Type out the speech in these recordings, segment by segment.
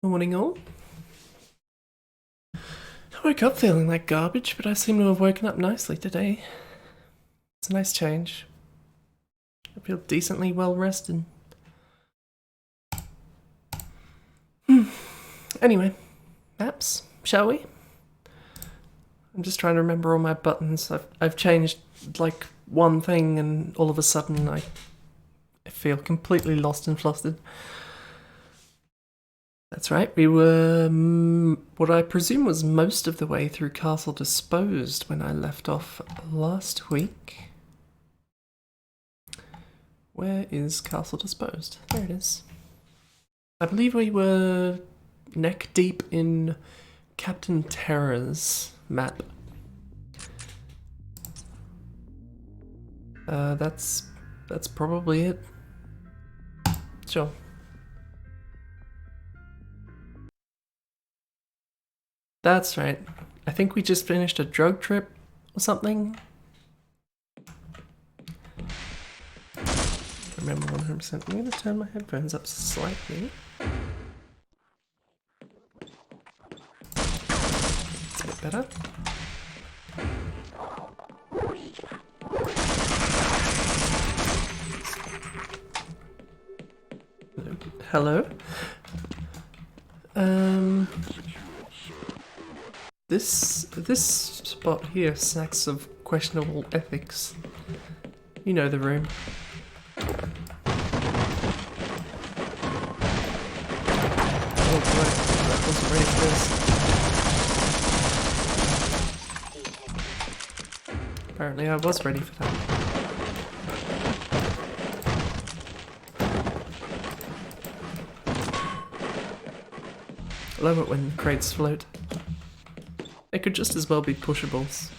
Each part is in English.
Morning all. I woke up feeling like garbage, but I seem to have woken up nicely today. It's a nice change. I feel decently well rested. Anyway, maps, shall we? I'm just trying to remember all my buttons. I've changed like one thing and all of a sudden I feel completely lost and flustered. That's right, we were what I presume was most of the way through Castle Disposed when I left off last week. Where is Castle Disposed? There it is. I believe we were neck deep in Captain Terra's map. That's probably it. Sure. That's right. I think we just finished a drug trip or something. I remember 100%. I'm going to turn my headphones up slightly. It's a bit better. Hello? This spot here smacks of questionable ethics. You know the room. Oh boy, I wasn't ready for this. Apparently I was ready for that. I love it when crates float. They could just as well be pushables.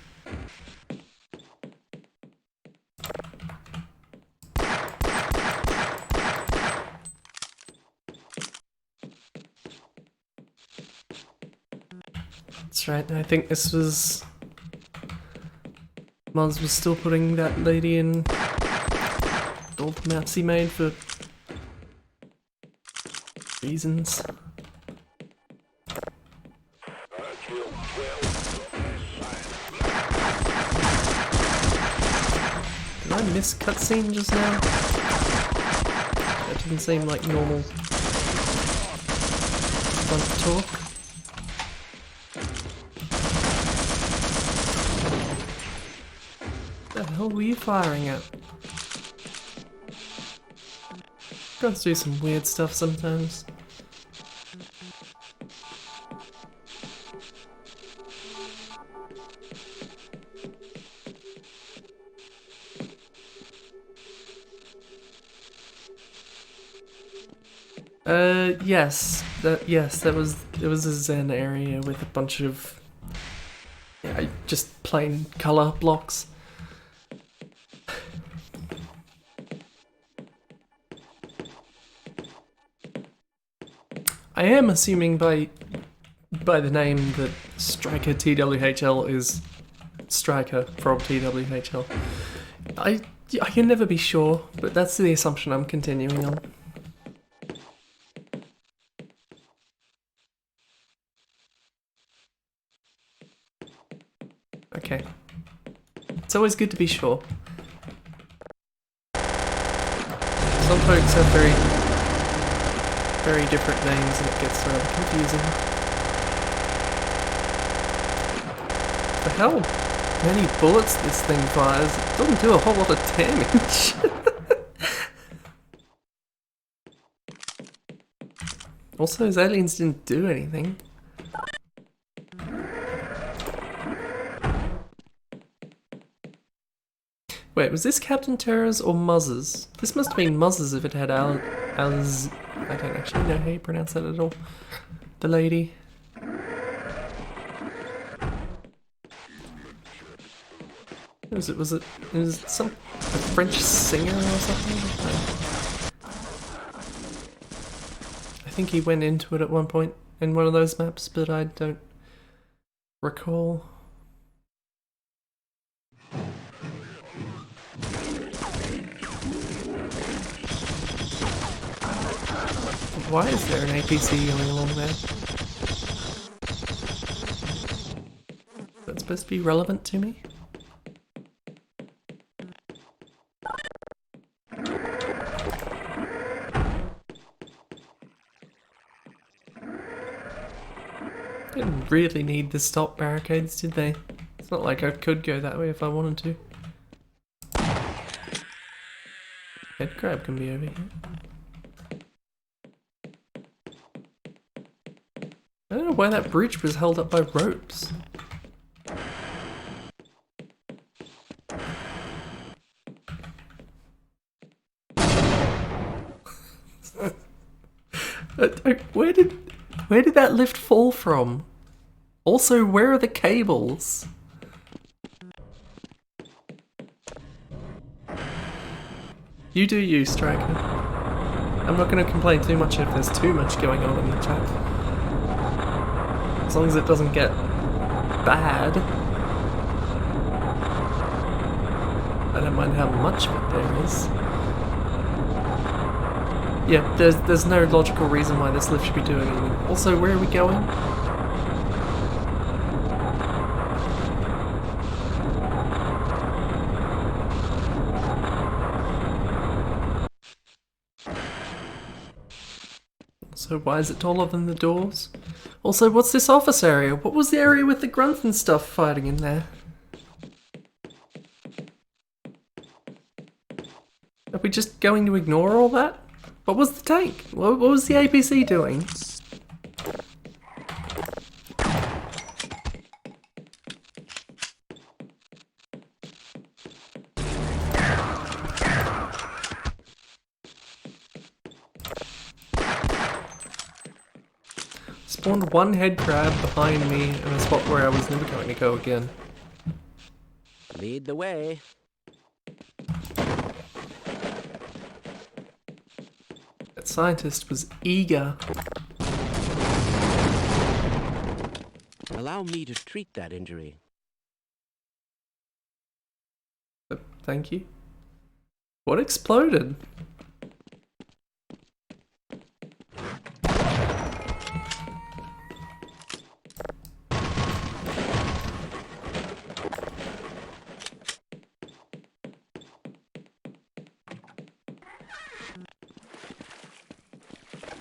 That's right, I think this was... Moz was still putting that lady in all the maps he made for reasons. Did I miss cutscene just now? That didn't seem like normal fun to talk. What the hell were you firing at? Guns do some weird stuff sometimes. Yes, there was a Zen area with a bunch of just plain color blocks. I am assuming by the name that Striker TWHL is Striker from TWHL. I can never be sure, but that's the assumption I'm continuing on. Okay. It's always good to be sure. Some folks have very different names and it gets rather confusing. The hell? Many bullets this thing fires. It doesn't do a whole lot of damage. Also, those aliens didn't do anything. Wait, was this Captain Terra's or Muzz's? This must have been Muzz's if it had Alice. I don't actually know how you pronounce that at all. The lady. Was it some a French singer or something? I think he went into it at one point in one of those maps, but I don't recall. Why is there an APC going along there? That's supposed to be relevant to me? Didn't really need the stop barricades, did they? It's not like I could go that way if I wanted to. Head crab can be over here. I don't know why that bridge was held up by ropes. Where did that lift fall from? Also, where are the cables? You do you, Striker. I'm not going to complain too much if there's too much going on in the chat. As long as it doesn't get bad. I don't mind how much of it there is. Yeah, there's no logical reason why this lift should be doing anything. Also, where are we going? So why is it taller than the doors? Also, what's this office area? What was the area with the grunts and stuff fighting in there? Are we just going to ignore all that? What was the tank? What was the APC doing? Spawned one head crab behind me in a spot where I was never going to go again. Lead the way. That scientist was eager. Allow me to treat that injury. Thank you. What exploded?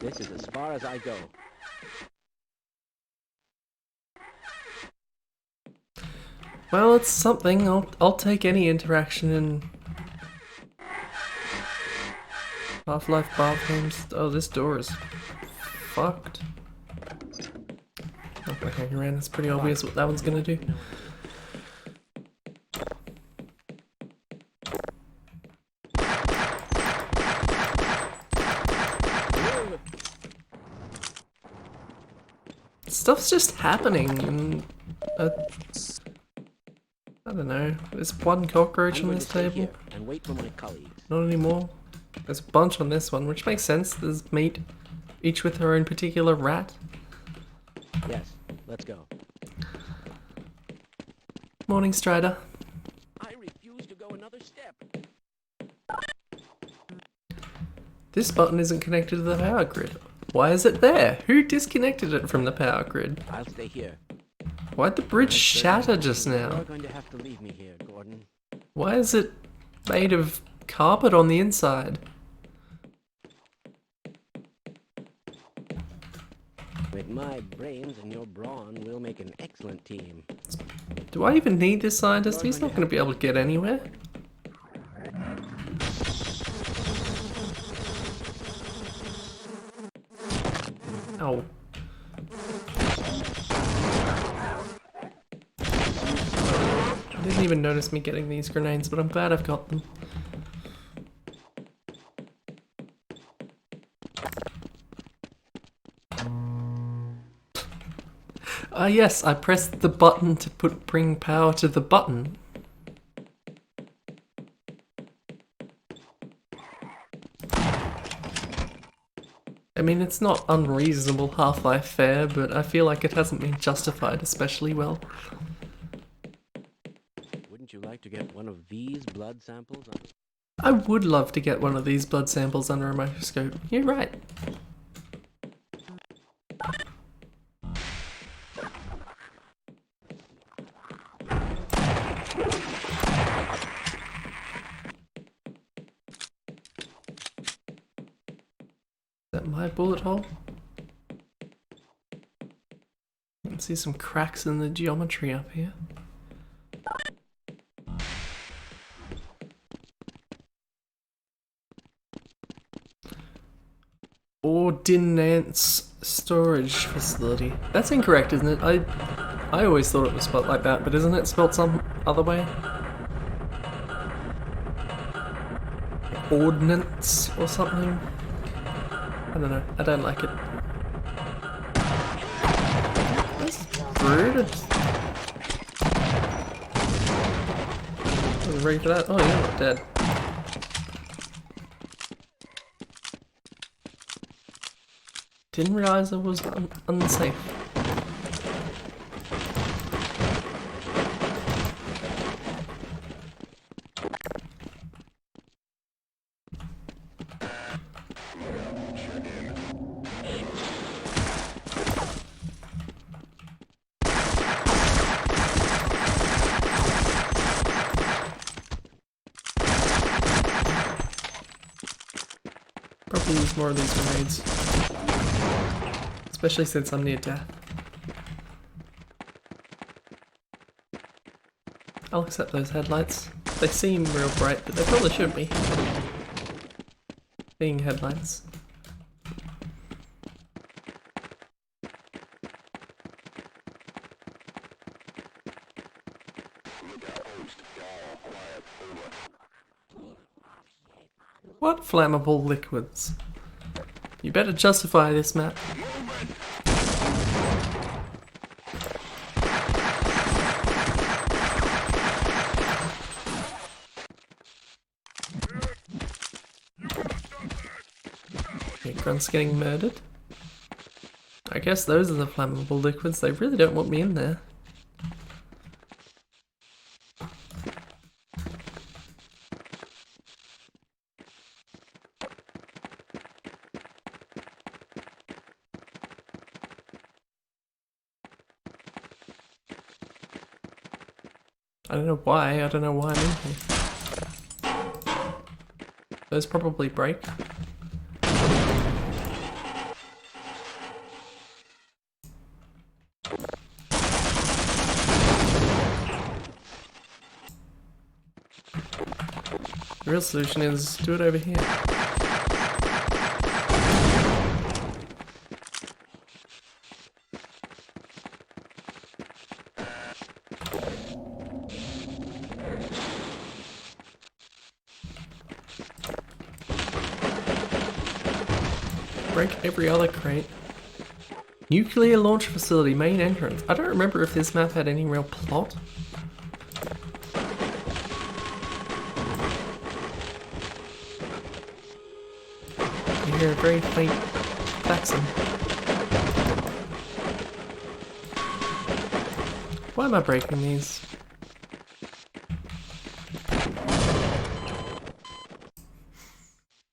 This is as far as I go. Well, it's something. I'll take any interaction in Half-Life bathrooms. Oh, this door is fucked. Not gonna hang around. It's pretty obvious what that one's gonna do. Stuff's just happening, and I don't know. There's one cockroach on this table. And wait for my colleagues. Not anymore. There's a bunch on this one, which makes sense. There's meat, each with her own particular rat. Yes, let's go. Morning, Strider. I refuse to go another step. This button isn't connected to the power grid. Why is it there? Who disconnected it from the power grid? I'll stay here. Why'd the bridge shatter just now? You're going to have to leave me here, Gordon. Why is it made of carpet on the inside? With my brains and your brawn, we'll make an excellent team. Do I even need this scientist? He's not going to be able to get anywhere. Oh. I didn't even notice me getting these grenades, but I'm glad I've got them. Ah yes, I pressed the button to bring power to the button. I mean, it's not unreasonable Half-Life fare, but I feel like it hasn't been justified especially well. Wouldn't you like to get one of these blood samples? I would love to get one of these blood samples under a microscope. You're right. that my bullet hole? I can see some cracks in the geometry up here. Ordnance storage facility. That's incorrect, isn't it? I always thought it was spelled like that, but isn't it spelled some other way? Ordnance or something? I don't know. I don't like it. That's rude. I was ready for that. Oh, you're not dead. Didn't realize it was unsafe. Probably use more of these grenades. Especially since I'm near death. I'll accept those headlights. They seem real bright, but they probably should be. Being headlights. What flammable liquids? You better justify this map. Okay, Grunt's getting murdered. I guess those are the flammable liquids. They really don't want me in there. I don't know why. I don't know why I'm in here. Those probably break. The real solution is do it over here. Break every other crate. Nuclear launch facility, main entrance. I don't remember if this map had any real plot. I hear a very faint klaxon. Why am I breaking these?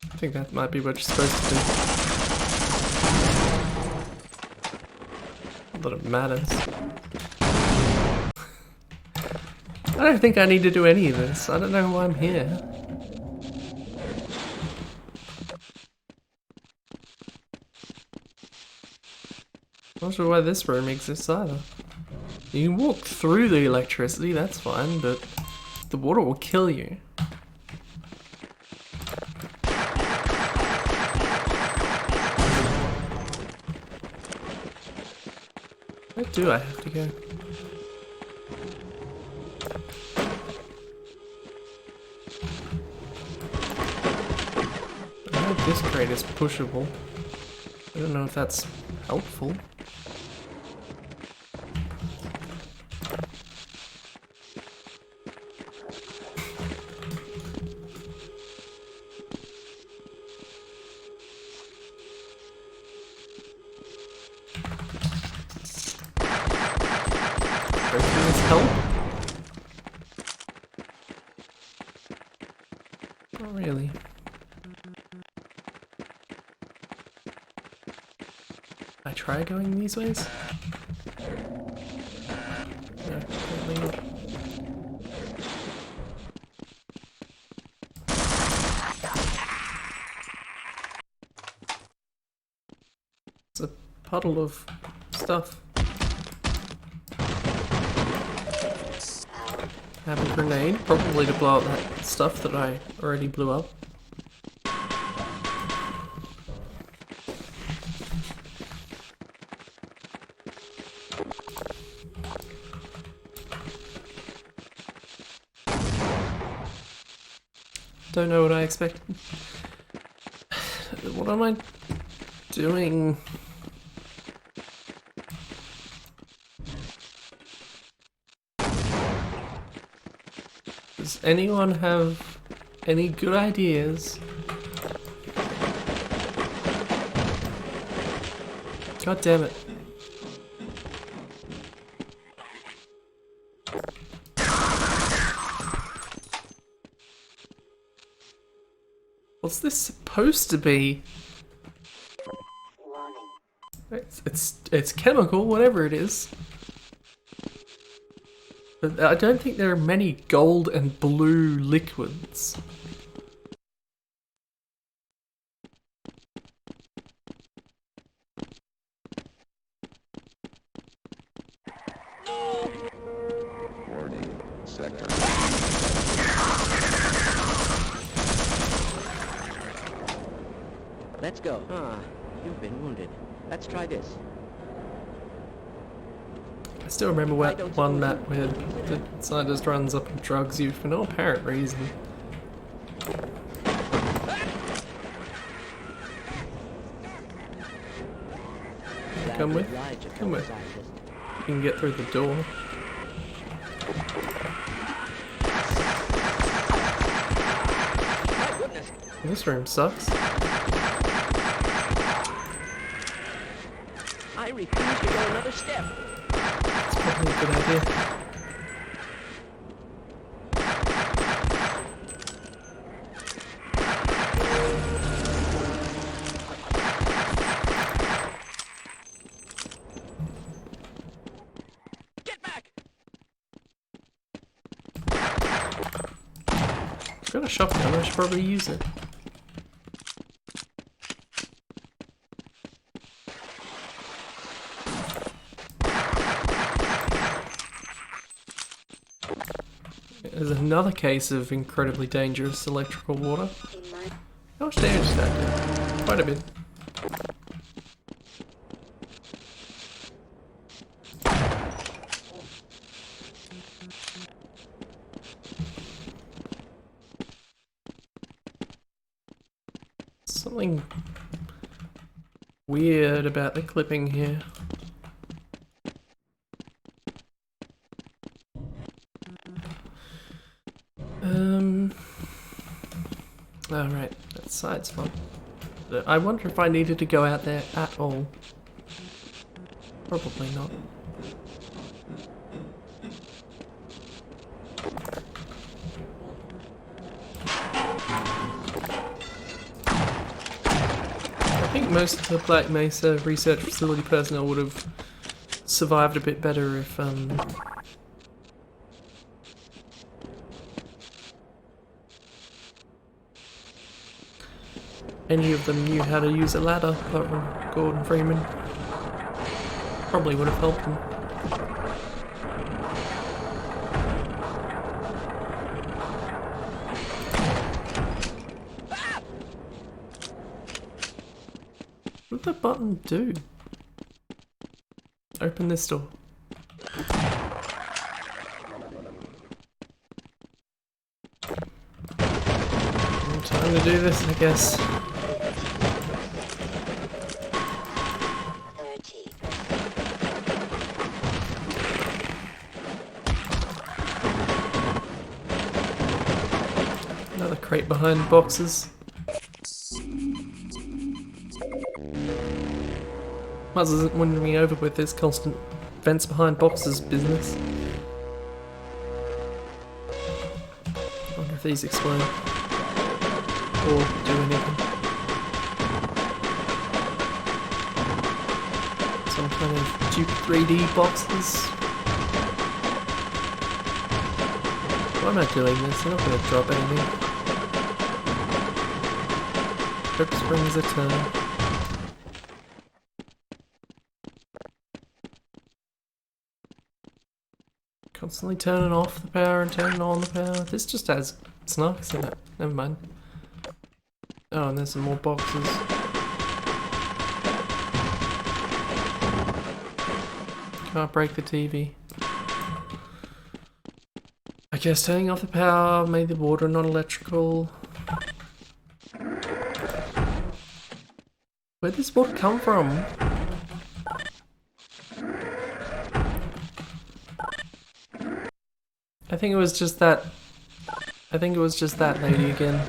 I think that might be what you're supposed to do. Not that it matters. I don't think I need to do any of this. I don't know why I'm here. Not sure why this room exists either. You can walk through the electricity, that's fine, but the water will kill you. Where do I have to go? I know this crate is pushable. I don't know if that's helpful. Help? Not really. I try going these ways? No, apparently not. It's a puddle of stuff. Have a grenade, probably to blow up that stuff that I already blew up. Don't know what I expected. What am I doing? Does anyone have any good ideas? God damn it. What's this supposed to be? It's chemical, whatever it is. But I don't think there are many gold and blue liquids. Warning, sector. Let's go. Ah, you've been wounded. Let's try this. I still remember one map where the scientist runs up and drugs you for no apparent reason. Come with? Come with. You can get through the door. This room sucks. I refuse to go another step. It's probably a good idea. Get back! I've got a shotgun, I should probably use it. There's another case of incredibly dangerous electrical water. How much damage is that do? Quite a bit. Something weird about the clipping here. Alright, that side's fine. I wonder if I needed to go out there at all. Probably not. I think most of the Black Mesa research facility personnel would have survived a bit better if any of them knew how to use a ladder, apart from Gordon Freeman. Probably would have helped them. What did the button do? Open this door. Time to do this, I guess. Another crate behind boxes. Muzz isn't winning me over with this constant vents behind boxes business. I wonder if these explode. Or do anything. Some kind of Duke 3D boxes. Why am I doing this? They're not going to drop anything. Hope springs a turn. Constantly turning off the power and turning on the power. This just has snarks in it. Never mind. Oh, and there's some more boxes. Can't break the TV. I guess turning off the power made the water not electrical. Where'd this water come from? I think it was just that. I think it was just that lady again.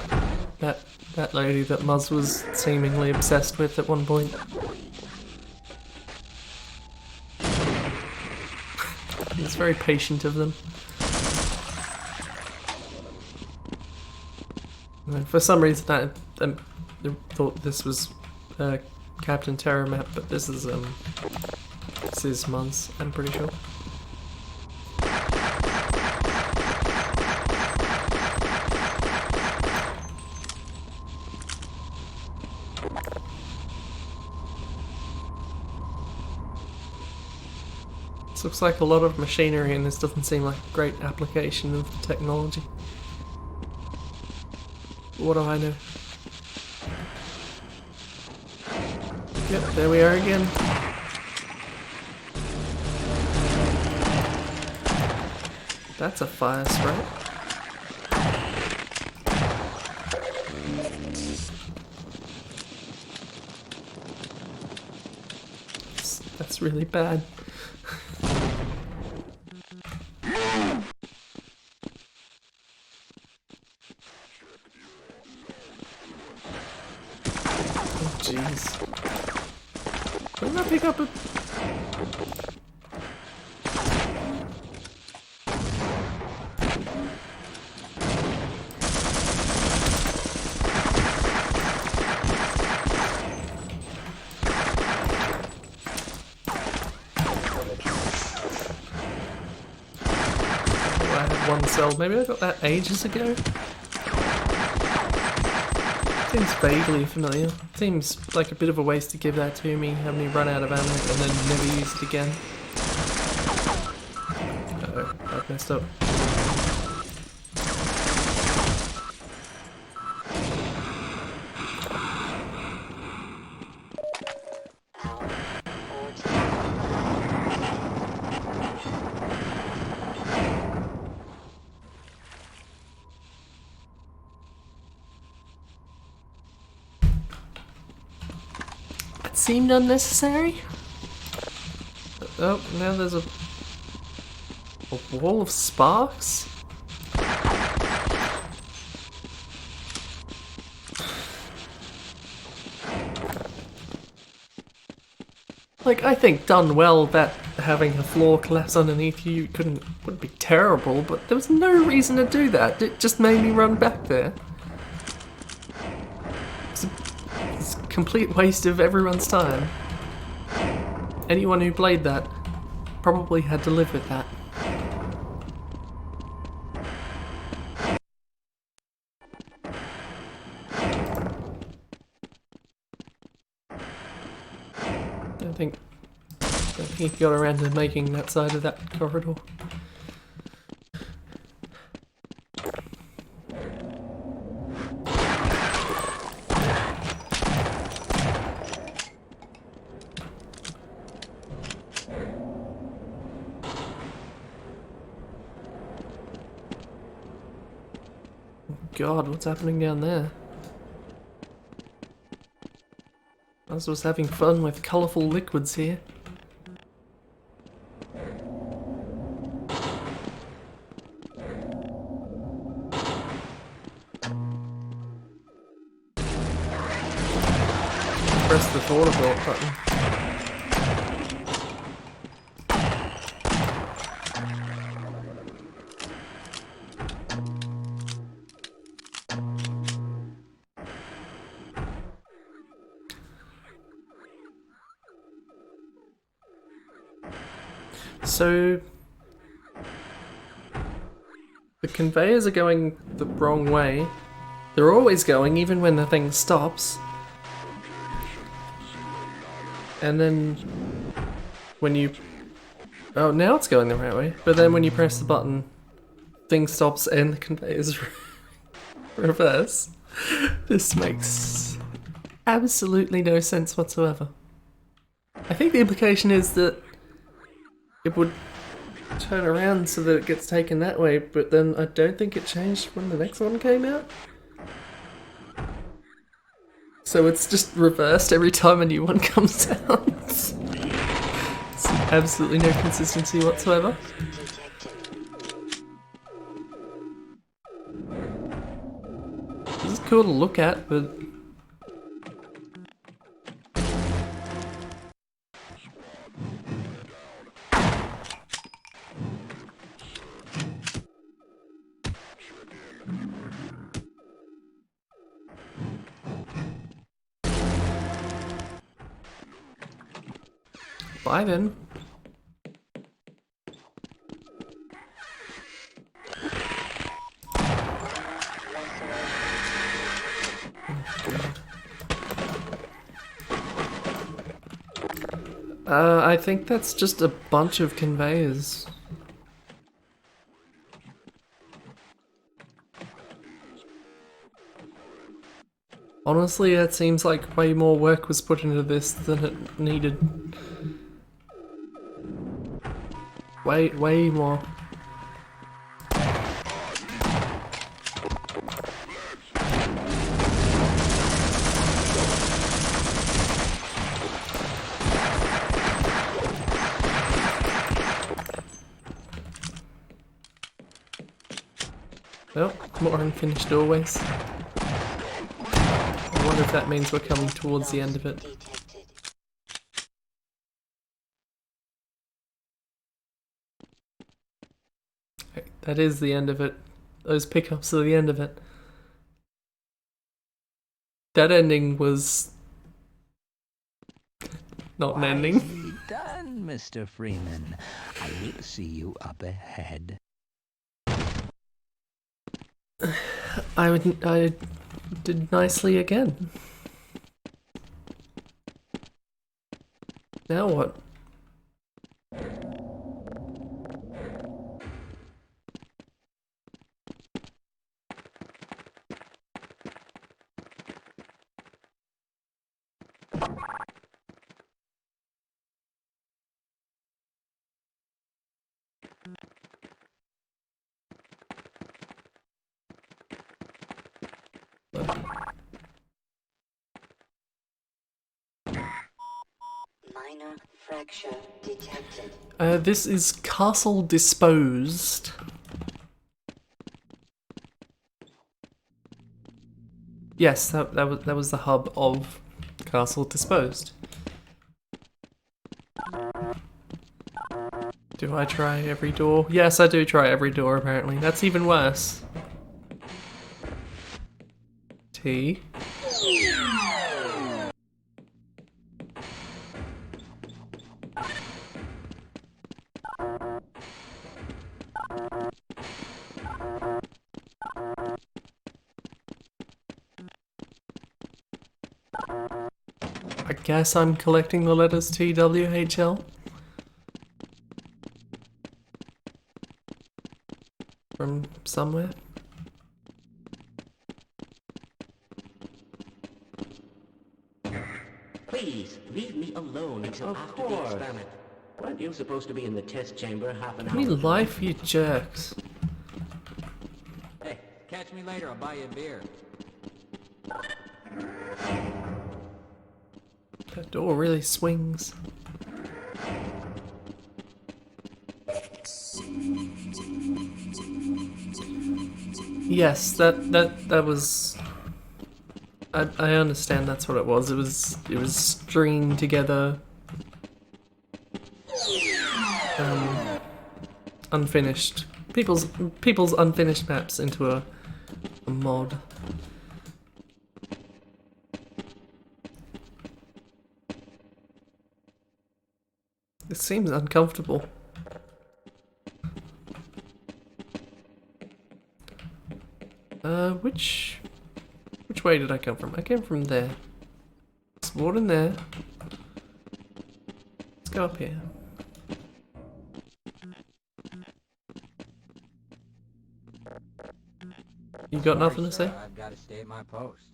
That lady that Muzz was seemingly obsessed with at one point. It's very patient of them. And for some reason I thought this was Captain Terror map, but this is Muzz, I'm pretty sure. This looks like a lot of machinery, and this doesn't seem like a great application of the technology. What do I know? Yep, there we are again. That's a fire sprite. That's really bad. Jeez. Why did I pick up a... I had one cell. Maybe I got that ages ago? Seems vaguely familiar. Seems like a bit of a waste to give that to me, have me run out of ammo, and then never use it again. Uh-oh, I've messed up. Seemed unnecessary. Oh, now there's a wall of sparks? Like, I think done well that having a floor collapse underneath you wouldn't be terrible, but there was no reason to do that. It just made me run back there. It's a complete waste of everyone's time. Anyone who played that probably had to live with that. I think he got around to making that side of that corridor. God, what's happening down there? I was having fun with colourful liquids here. Press the water button. So the conveyors are going the wrong way. They're always going, even when the thing stops. And then when you Oh, now it's going the right way. But then when you press the button, thing stops and the conveyors reverse. This makes absolutely no sense whatsoever. I think the implication is that it would turn around so that it gets taken that way, but then I don't think it changed when the next one came out. So it's just reversed every time a new one comes out. There's absolutely no consistency whatsoever. This is cool to look at, but bye then. I think that's just a bunch of conveyors. Honestly, it seems like way more work was put into this than it needed. Way more. Well, more unfinished doorways. I wonder if that means we're coming towards the end of it. Okay, that is the end of it. Those pickups are the end of it. That ending was not an ending. Nicely done, Mr. Freeman. I will see you up ahead. I did nicely again. Now what? Minor fracture detected. This is Castle Disposed. Yes, that was the hub of Castle Disposed. Do I try every door? Yes, I do try every door apparently. That's even worse. T. I guess I'm collecting the letters TWHL. From somewhere. Please, leave me alone until after the experiment. Weren't you supposed to be in the test chamber half an Give hour me ago? life, you jerks. Hey, catch me later, I'll buy you a beer. That door really swings. Yes, that was. I understand that's what it was. It was stringing together unfinished people's unfinished maps into a mod. It seems uncomfortable. Which way did I come from? I came from there. There's water in there. Let's go up here. You got nothing to say? I've got to stay at my post.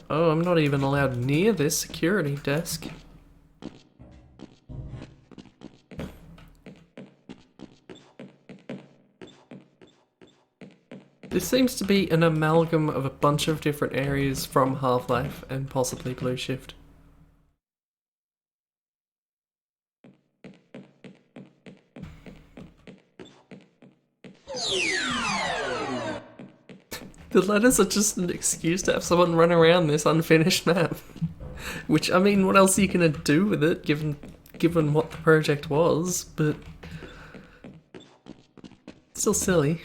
Oh, I'm not even allowed near this security desk. This seems to be an amalgam of a bunch of different areas from Half-Life and possibly Blue Shift. The letters are just an excuse to have someone run around this unfinished map. Which, I mean, what else are you gonna do with it, given what the project was, but... still silly.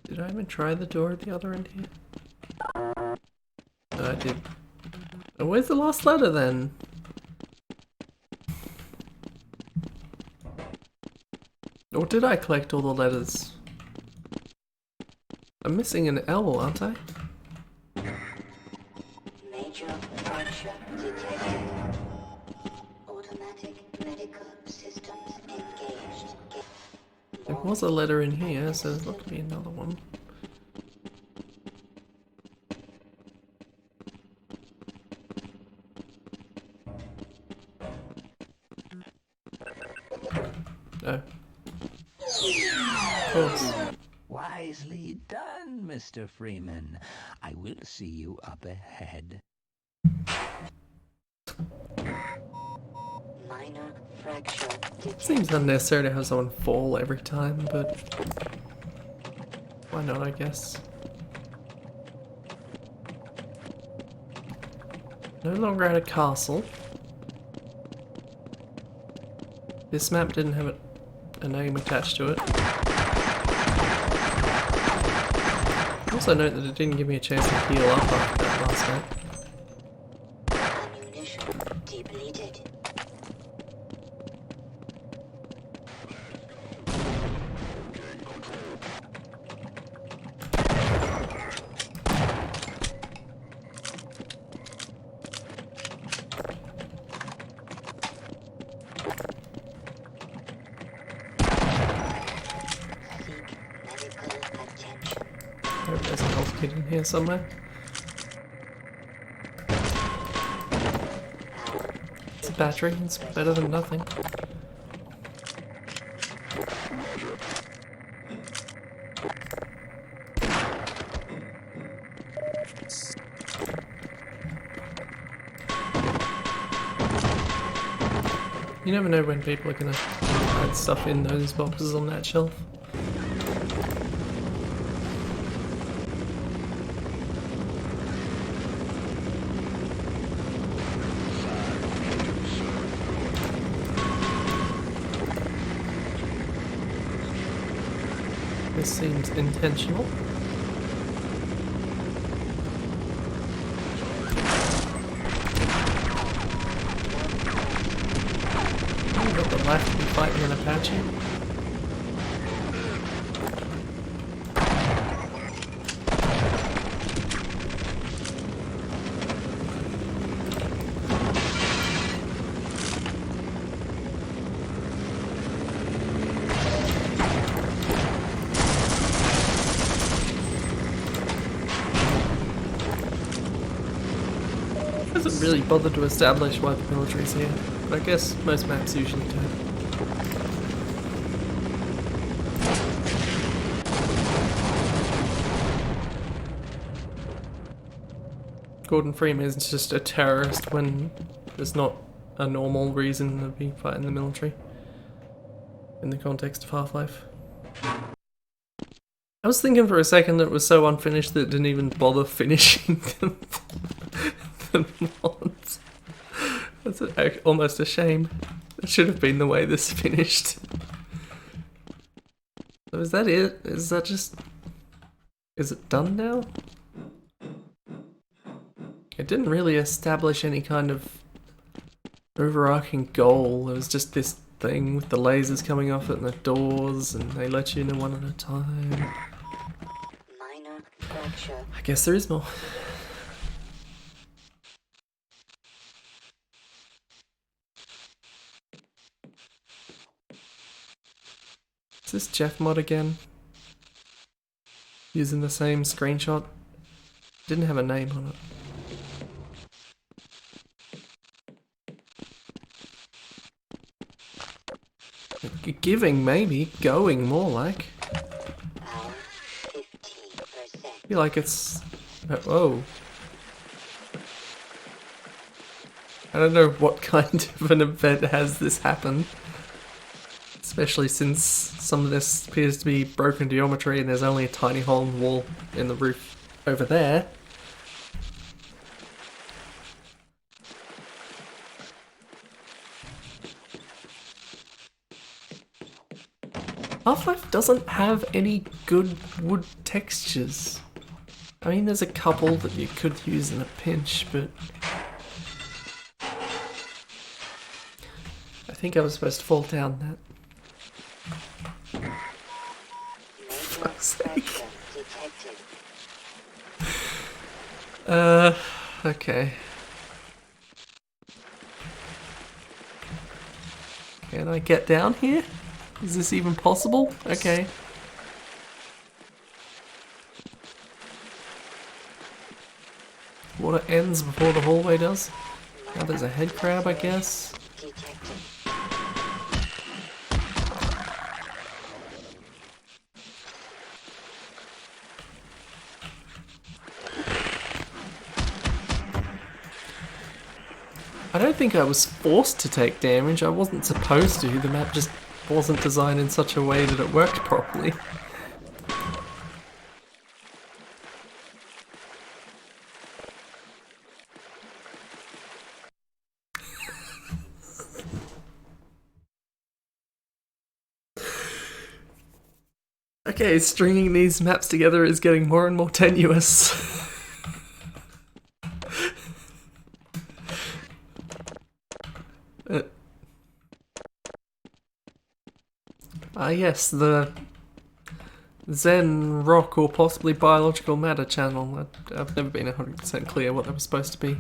Did I even try the door at the other end here? No, I did. Oh, where's the last letter then? Or did I collect all the letters? I'm missing an L, aren't I? Major fracture detected. Automatic medical systems engaged. There was a letter in here, so there's not going to be another one. Oh. Of course. Wisely done, Mr. Freeman. I will see you up ahead. Minor fracture detected. Seems unnecessary to have someone fall every time, but why not, I guess. No longer at a castle. This map didn't have a name attached to it. Also note that it didn't give me a chance to heal up after that last night. Ammunition depleted. Seek medical attention. I hope there's a health kit in here somewhere. It's a battery, it's better than nothing. You never know when people are gonna hide stuff in those boxes on that shelf. This seems intentional. I've got the life to be fighting an Apache. Hasn't really bothered to establish why the military's here, but I guess most maps usually do. Gordon Freeman is just a terrorist when there's not a normal reason to be fighting the military in the context of Half-Life. I was thinking for a second that it was so unfinished that it didn't even bother finishing the mods. That's almost a shame. That should have been the way this finished. So is that it? Is that just... is it done now? It didn't really establish any kind of overarching goal. It was just this thing with the lasers coming off it and the doors, and they let you in one at a time. Minor fracture. I guess there is more. Is this Jeff mod again? Using the same screenshot? Didn't have a name on it. Giving, maybe. Going, more like. Power 15%. I feel like it's... whoa. I don't know what kind of an event has this happen. Especially since some of this appears to be broken geometry and there's only a tiny hole in the wall in the roof over there. Half-Life doesn't have any good wood textures. I mean, there's a couple that you could use in a pinch, but... I think I was supposed to fall down that. Fuck's sake. Okay. Can I get down here? Is this even possible? Okay. Water ends before the hallway does. Now there's a head crab, I guess. I don't think I was forced to take damage. I wasn't supposed to. The map just wasn't designed in such a way that it worked properly. Okay, stringing these maps together is getting more and more tenuous. Yes, the Zen rock or possibly biological matter channel. I've never been 100% clear what they were supposed to be.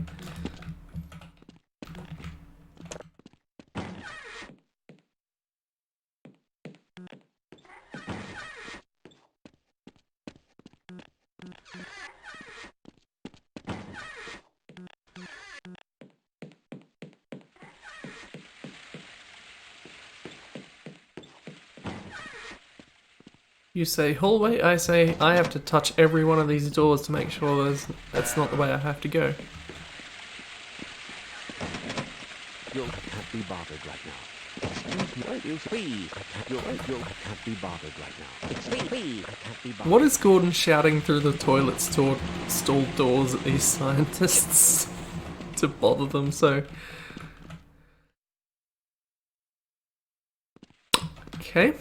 You say hallway, I say I have to touch every one of these doors to make sure that's not the way I have to go. You can't be bothered right now. Excuse me, you please. You can't be bothered right now. Excuse me, I can't be bothered. What is Gordon shouting through the toilet stall doors at these scientists to bother them so? Okay.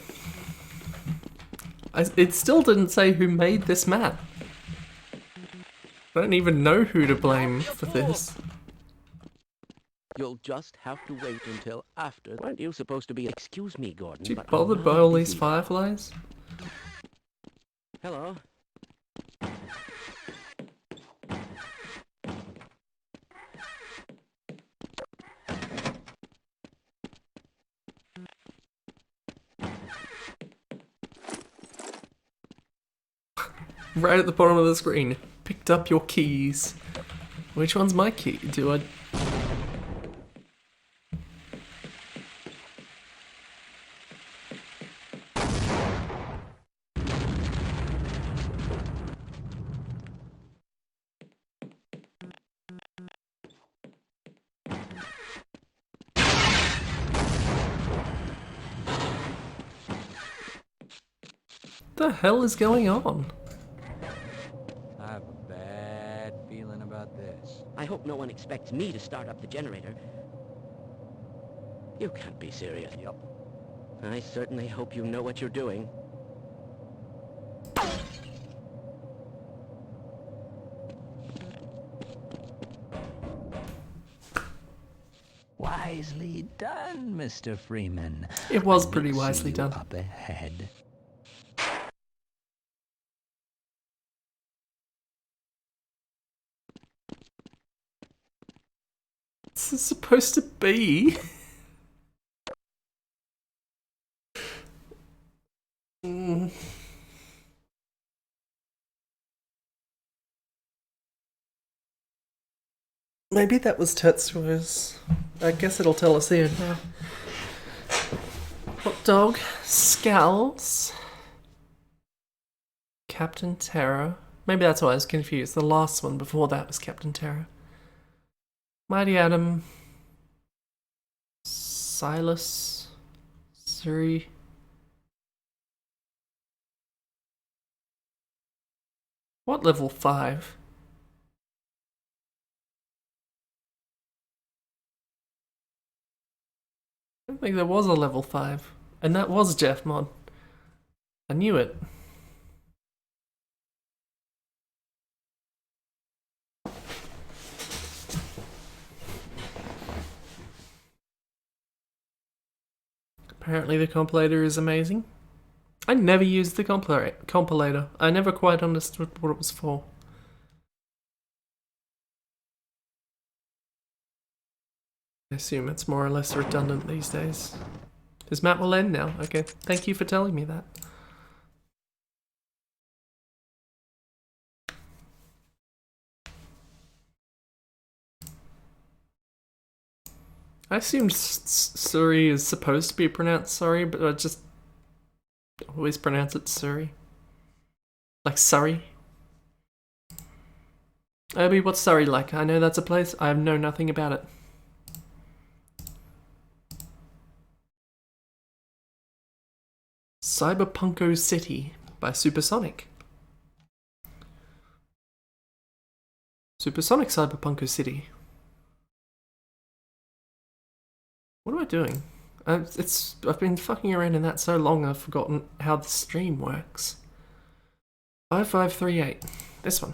It still didn't say who made this map. I don't even know who to blame for this. You'll just have to wait until after. Weren't you supposed to be? Excuse me, Gordon. You but bothered I'm by not all these busy. fireflies? Hello. Right at the bottom of the screen. Picked up your keys. Which one's my key? Do I... What the hell is going on? I have a bad feeling about this. I hope no one expects me to start up the generator. You can't be serious. Yup. I certainly hope you know what you're doing. Why Wisely done, Mr. Freeman. It was I pretty will see wisely you done. Up ahead. This is supposed to be. Mm. Maybe that was Tetsuo's. I guess it'll tell us here now. Hot dog, Scowls, Captain Terror. Maybe that's why I was confused. The last one before that was Captain Terror. Mighty Atom, Silas, Suri. What level 5? I don't think there was a level 5. And that was Jeff Mod. I knew it. Apparently the compilator is amazing. I never used the compilator. I never quite understood what it was for. I assume it's more or less redundant these days. This map will end now. Okay, thank you for telling me that. I assumed Surrey is supposed to be pronounced sorry, but I just always pronounce it Surrey. Like Surrey. Obi, what's Surrey like? I know that's a place. I know nothing about it. Cyberpunko City by Supersonic. Supersonic Cyberpunko City. What am I doing? I've been fucking around in that so long I've forgotten how the stream works. 5538. This one.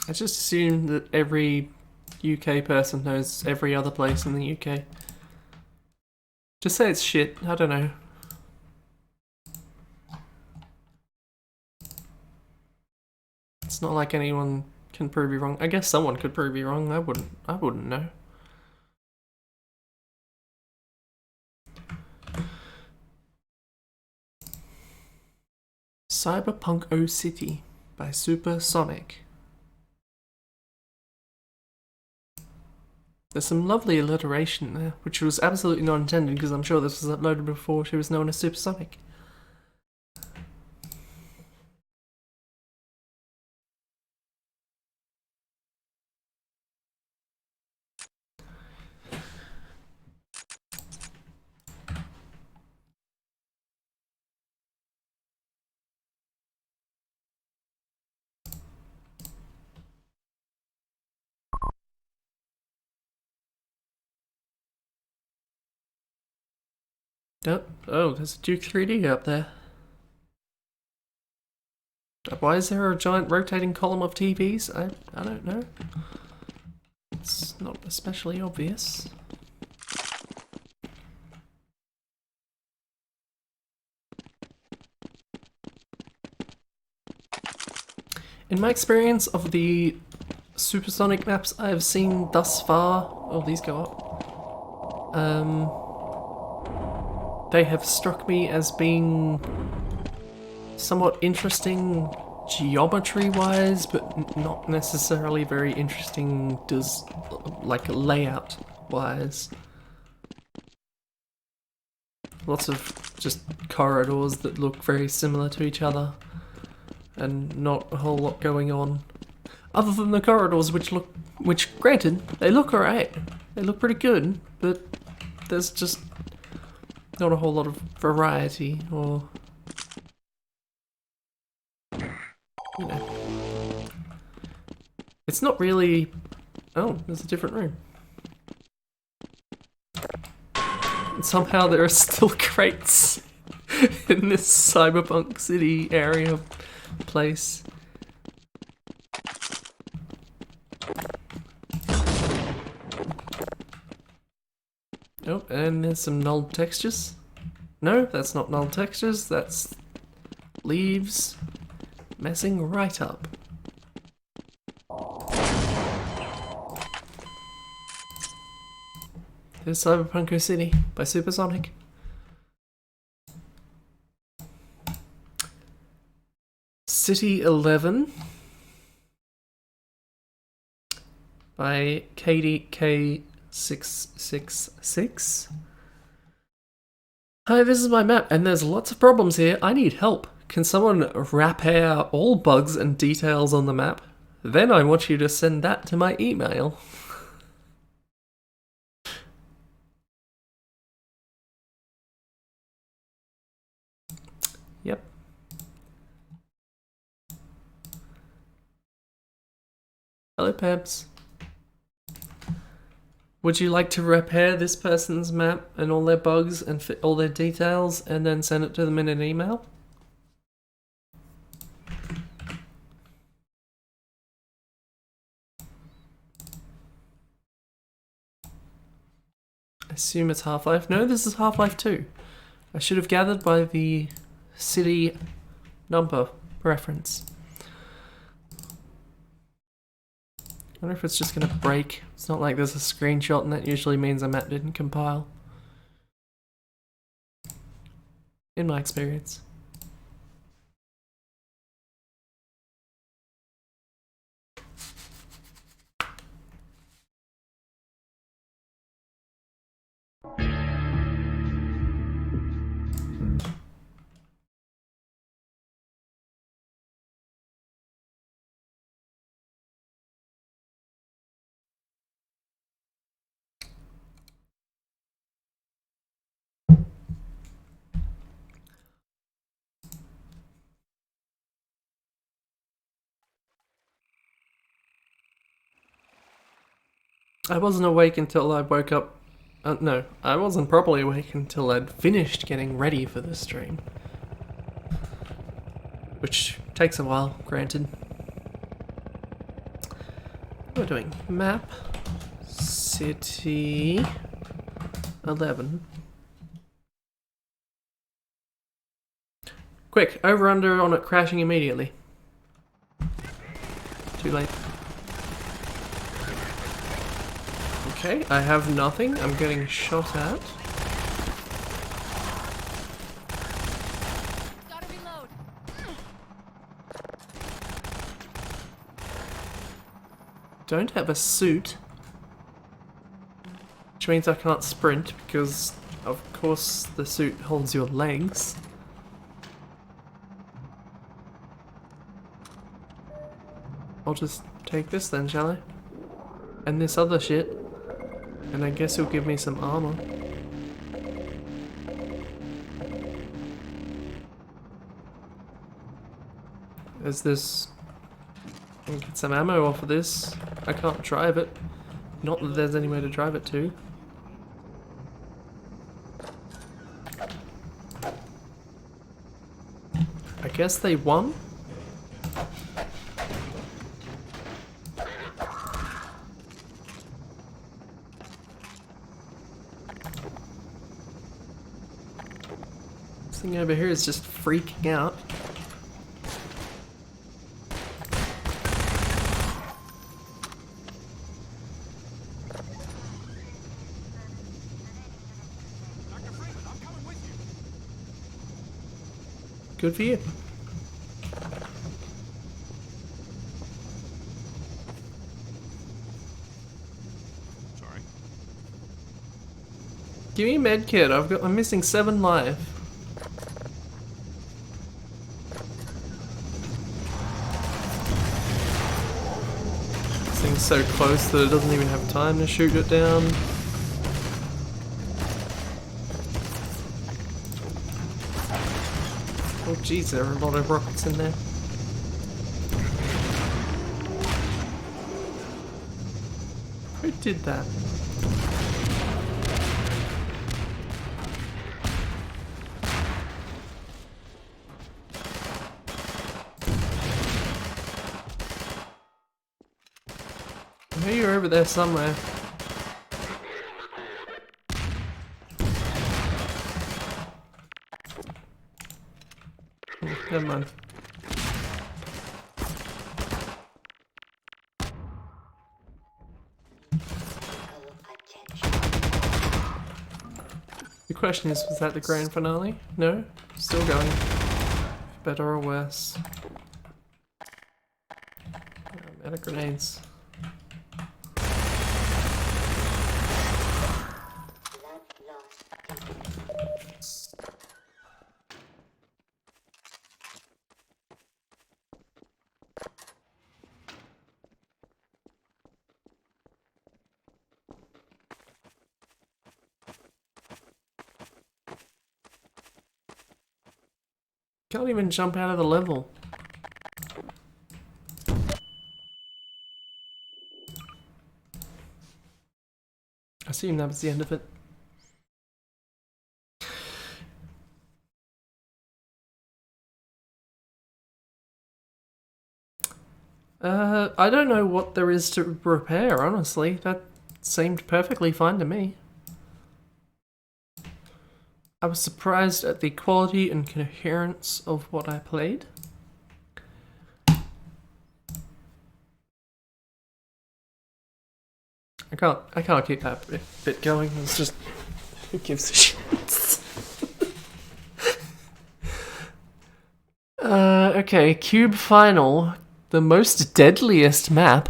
I just assume that every UK person knows every other place in the UK. Just say it's shit, I don't know. It's not like anyone can prove you wrong. I guess someone could prove you wrong. I wouldn't know. Cyberpunk O City by Supersonic. There's some lovely alliteration there, which was absolutely not intended because I'm sure this was uploaded before she was known as Supersonic. Oh, there's a Duke 3D up there. Why is there a giant rotating column of TVs? I don't know. It's not especially obvious. In my experience of the Supersonic maps I've seen thus far, oh, these go up. They have struck me as being somewhat interesting geometry-wise, but not necessarily very interesting like layout-wise. Lots of just corridors that look very similar to each other, and not a whole lot going on. Other than the corridors, which granted, they look alright. They look pretty good, but there's just not a whole lot of variety, or you know. It's not really... Oh, there's a different room. And somehow there are still crates in this cyberpunk city area place. Oh, and there's some null textures. No, that's not null textures, that's leaves messing right up. There's Cyberpunk City by Supersonic. City 11 by KDK666. Hi, this is my map, and there's lots of problems here. I need help. Can someone Rapair all bugs and details on the map? Then I want you to send that to my email. Yep. Hello, Peps. Would you like to repair this person's map and all their bugs and fit all their details and then send it to them in an email? I assume it's Half-Life. No, this is Half-Life 2. I should have gathered by the city number reference. I wonder if it's just gonna break. It's not like there's a screenshot and that usually means a map didn't compile. In my experience. I wasn't awake until I woke up. No, I wasn't properly awake until I'd finished getting ready for the stream. Which takes a while, granted. We're doing map city 11. Quick, over under on it crashing immediately. Too late. Okay, I have nothing. I'm getting shot at. Gotta reload. Don't have a suit. Which means I can't sprint because, of course, the suit holds your legs. I'll just take this then, shall I? And this other shit. And I guess he'll give me some armor. Is this... I can get some ammo off of this. I can't drive it. Not that there's any way to drive it to. I guess they won? This thing over here is just freaking out. Good for you. Sorry. Give me a med kit. I'm missing 7 life. This thing's so close that it doesn't even have time to shoot it down. Oh jeez, there are a lot of rockets in there. Who did that? know you're over there somewhere. Never mind. The question is, was that the grand finale? No? Still going. Better or worse? I'm out of grenades. Can't even jump out of the level. I assume that was the end of it. I don't know what there is to repair, honestly. That seemed perfectly fine to me. I was surprised at the quality and coherence of what I played. I can't keep that bit going. It's just, who gives a shit? Okay, Cube Final. The most deadliest map.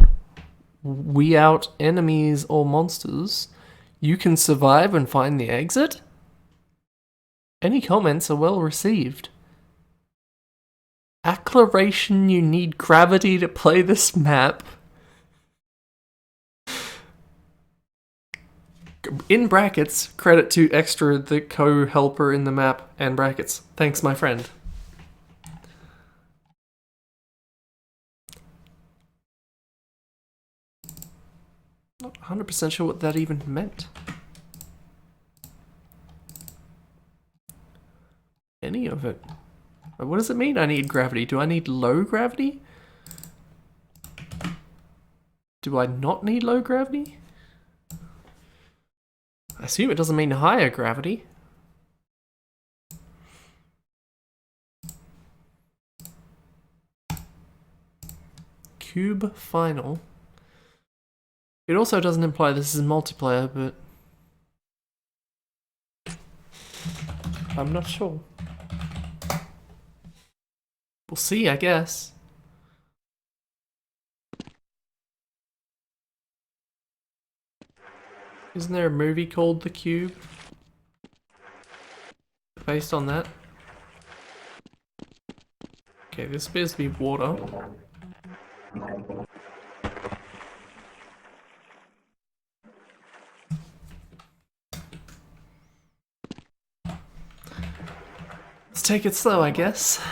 We out enemies or monsters. You can survive and find the exit? Any comments are well received. Acceleration, you need gravity to play this map. In brackets, credit to Extra, the co-helper in the map, and brackets. Thanks, my friend. Not 100% sure what that even meant. Any of it. What does it mean I need gravity? Do I need low gravity? Do I not need low gravity? I assume it doesn't mean higher gravity. Cube Final. It also doesn't imply this is multiplayer, but I'm not sure. We'll see, I guess. Isn't there a movie called The Cube? Based on that? Okay, this appears to be water. Let's take it slow, I guess.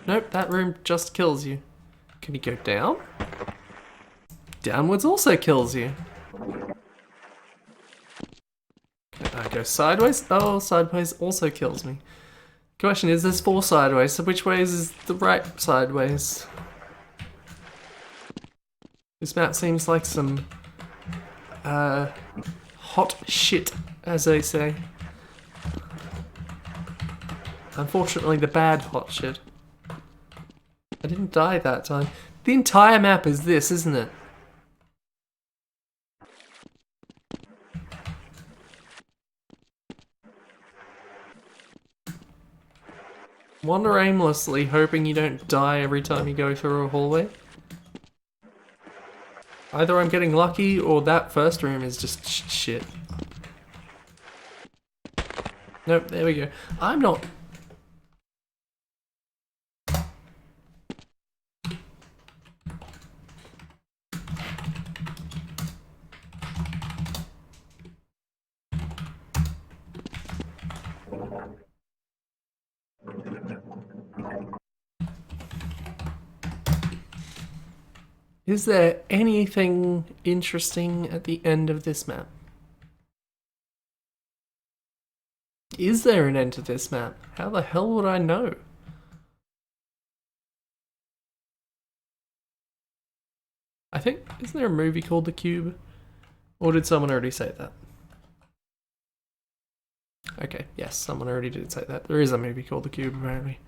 Nope, that room just kills you. Can you go down? Downwards also kills you. Can I go sideways? Oh, sideways also kills me. Question is, there's 4 sideways, so which ways is the right sideways? This map seems like some hot shit, as they say. Unfortunately, the bad hot shit. I didn't die that time. The entire map is this, isn't it? Wander aimlessly, hoping you don't die every time you go through a hallway. Either I'm getting lucky, or that first room is just shit. Nope, there we go. I'm not... Is there anything interesting at the end of this map? Is there an end to this map? How the hell would I know? I think, isn't there a movie called The Cube? Or did someone already say that? Okay, yes, someone already did say that. There is a movie called The Cube, apparently.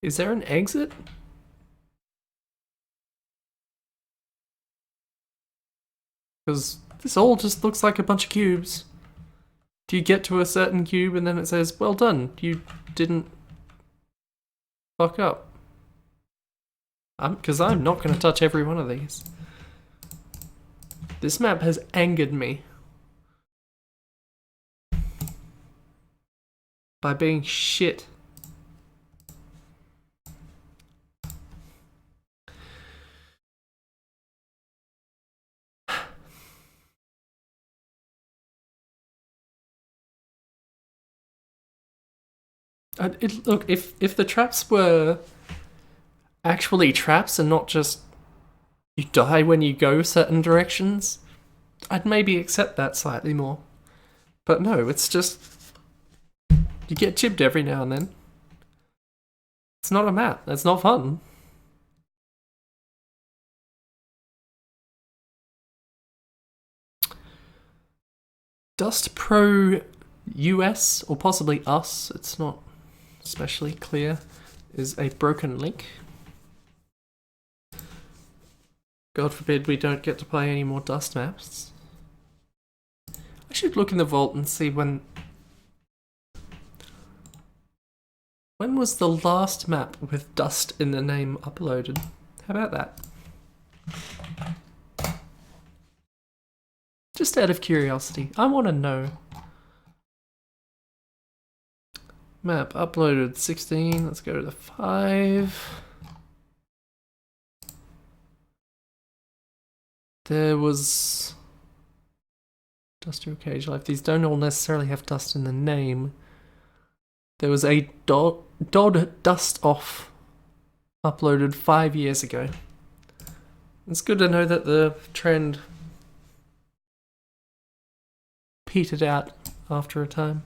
Is there an exit? Because this all just looks like a bunch of cubes. Do you get to a certain cube and then it says, well done, you didn't fuck up? Because I'm not going to touch every one of these. This map has angered me. By being shit. Look, if the traps were actually traps and not just you die when you go certain directions, I'd maybe accept that slightly more. But no, it's just you get chipped every now and then. It's not a map. That's not fun. Dust Pro US, or possibly us, it's not especially clear, is a broken link. God forbid we don't get to play any more Dust maps. I should look in the vault and see when was the last map with Dust in the name uploaded? How about that? Just out of curiosity, I want to know. Map uploaded 16, let's go to the 5. There was Dust to Cage Life. These don't all necessarily have Dust in the name. There was a Dodd Dust Off uploaded 5 years ago. It's good to know that the trend petered out after a time.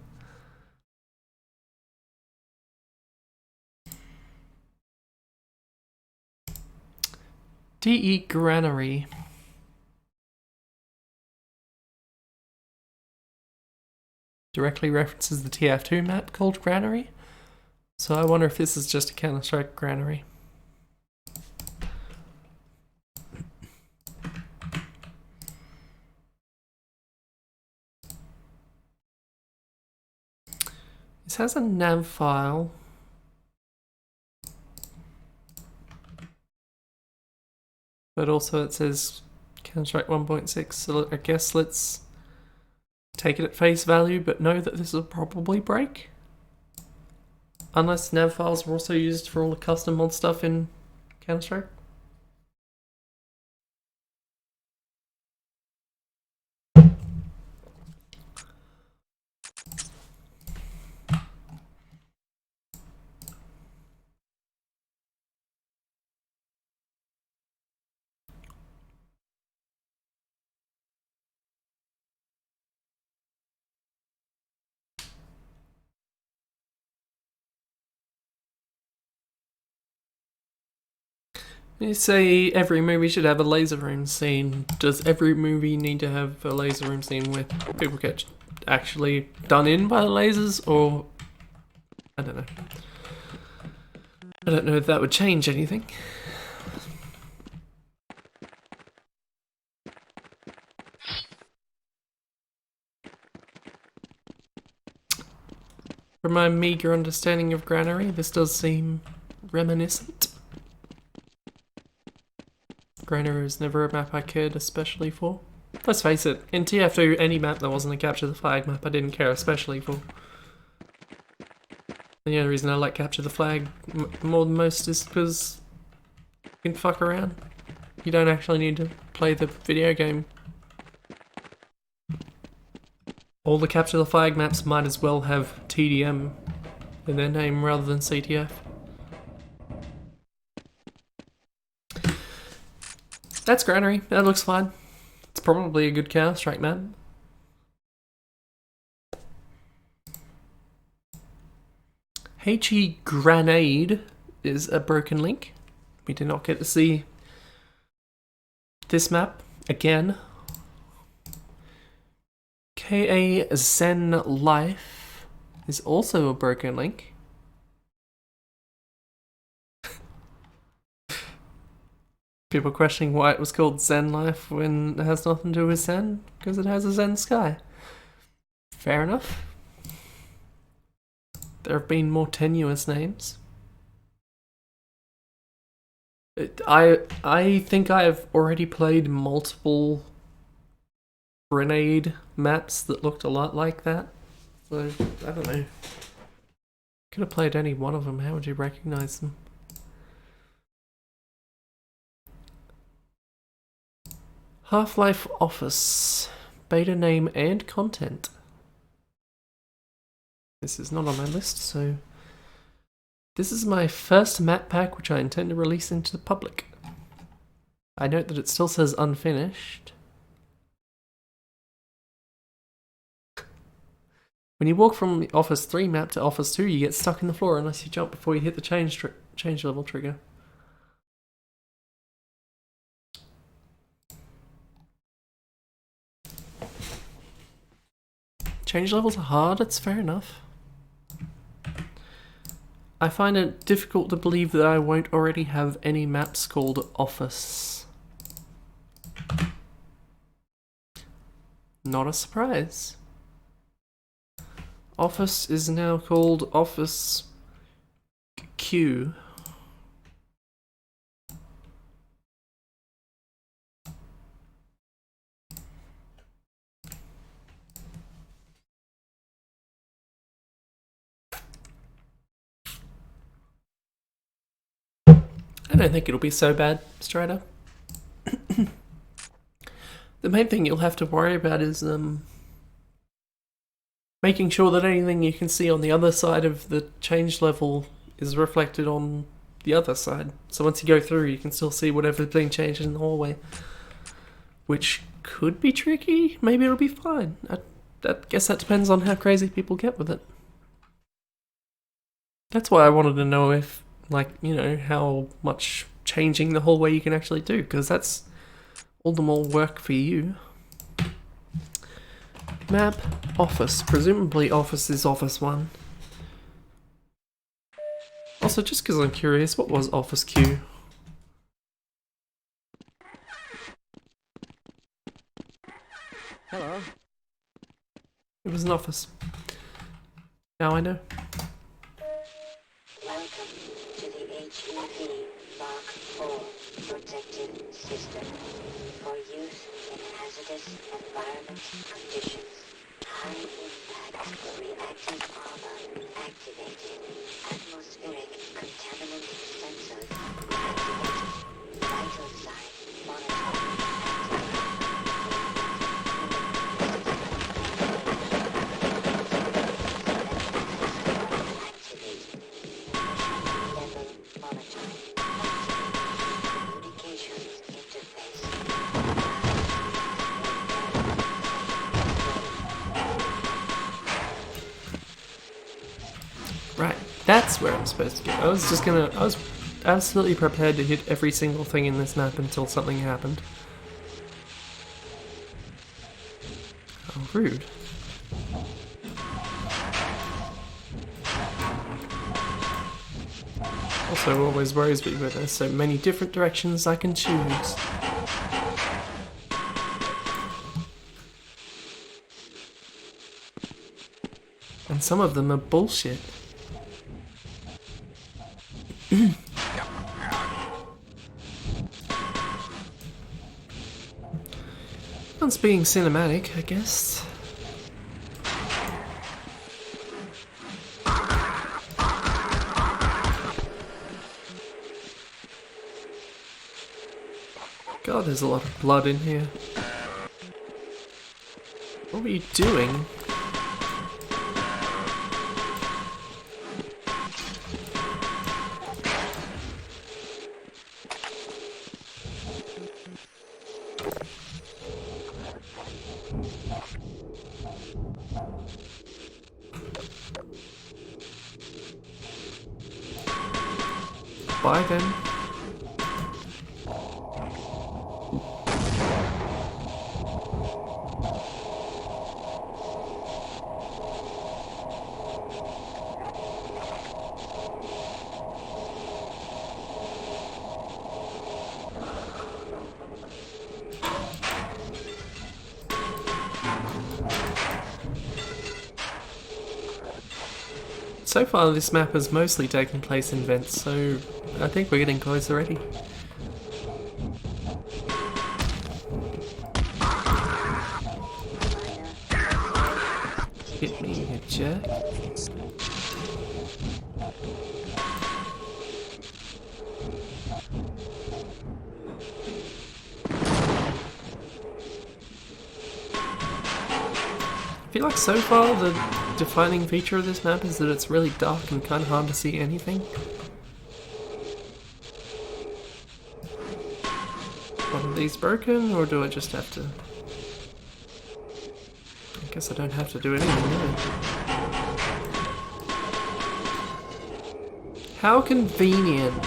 DE Granary. Directly references the TF2 map called Granary. So I wonder if this is just a Counter-Strike Granary. This has a nav file. But also it says Counter-Strike 1.6, so I guess let's take it at face value, but know that this will probably break. Unless nav files are also used for all the custom mod stuff in Counter-Strike. You say every movie should have a laser room scene. Does every movie need to have a laser room scene where people get actually done in by the lasers, or I don't know. I don't know if that would change anything. From my meager understanding of Granary, this does seem reminiscent. Granary was never a map I cared especially for. Let's face it, in TF2, any map that wasn't a Capture the Flag map I didn't care especially for. And the only reason I like Capture the Flag more than most is because you can fuck around. You don't actually need to play the video game. All the Capture the Flag maps might as well have TDM in their name rather than CTF. That's Granary. That looks fine. It's probably a good Counter-Strike map. HE Grenade is a broken link. We did not get to see this map again. KA Zen Life is also a broken link. People questioning why it was called Zen Life when it has nothing to do with Zen, because it has a Zen sky. Fair enough. There have been more tenuous names. I think I have already played multiple grenade maps that looked a lot like that. So, I don't know. Could have played any one of them. How would you recognize them? Half-Life Office. Beta name and content. This is not on my list, so... This is my first map pack which I intend to release into the public. I note that it still says unfinished. When you walk from the Office 3 map to Office 2, you get stuck in the floor unless you jump before you hit the change level trigger. Change levels are hard, it's fair enough. I find it difficult to believe that I won't already have any maps called Office. Not a surprise. Office is now called Office Q. I don't think it'll be so bad, Strider. The main thing you'll have to worry about is making sure that anything you can see on the other side of the change level is reflected on the other side. So once you go through, you can still see whatever's being changed in the hallway. Which could be tricky. Maybe it'll be fine. I guess that depends on how crazy people get with it. That's why I wanted to know if, like, you know, how much changing the hallway you can actually do, because that's all the more work for you. Map, Office. Presumably Office is Office 1. Also, just because I'm curious, what was Office Q? Hello. It was an office. Now I know. Welcome to the HEV Mark IV protected system for use in hazardous environment conditions. High impact reactive armor activated. Atmospheric contaminant sensors activated. Vital sign monitoring activated. Level monitoring activated. Communications interface. Right, that's where I'm supposed to go. I was absolutely prepared to hit every single thing in this map until something happened. How rude. Also always worries me that there's so many different directions I can choose. And some of them are bullshit. One's being cinematic, I guess. God, there's a lot of blood in here. What were you doing? Bye then. So far this map has mostly taken place in vents, so I think we're getting close already. Hit me, you jerk. I feel like so far the defining feature of this map is that it's really dark and kind of hard to see anything. One of these broken, or do I just have to... I guess I don't have to do anything, do I? How convenient!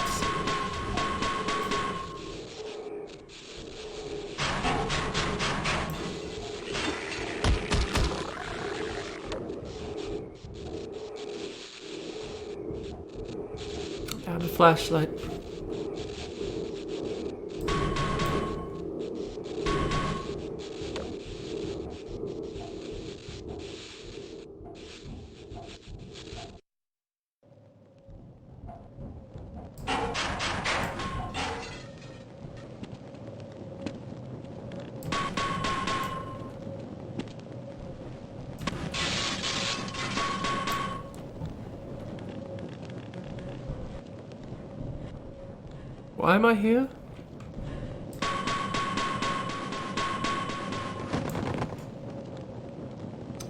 Found a flashlight. Why am I here?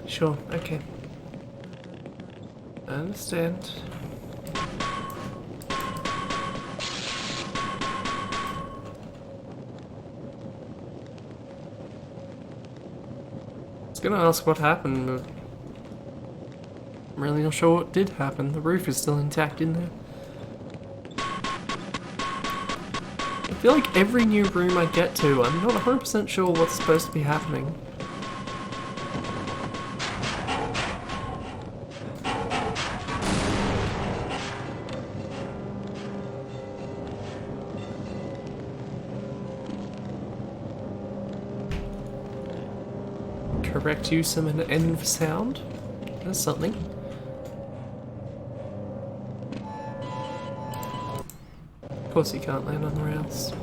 Sure, okay. I understand. I was gonna ask what happened, but I'm really not sure what did happen. The roof is still intact in there. I feel like every new room I get to, I'm not 100% sure what's supposed to be happening. Correct use of an N for sound. That's something. Of course you can't land on the rails.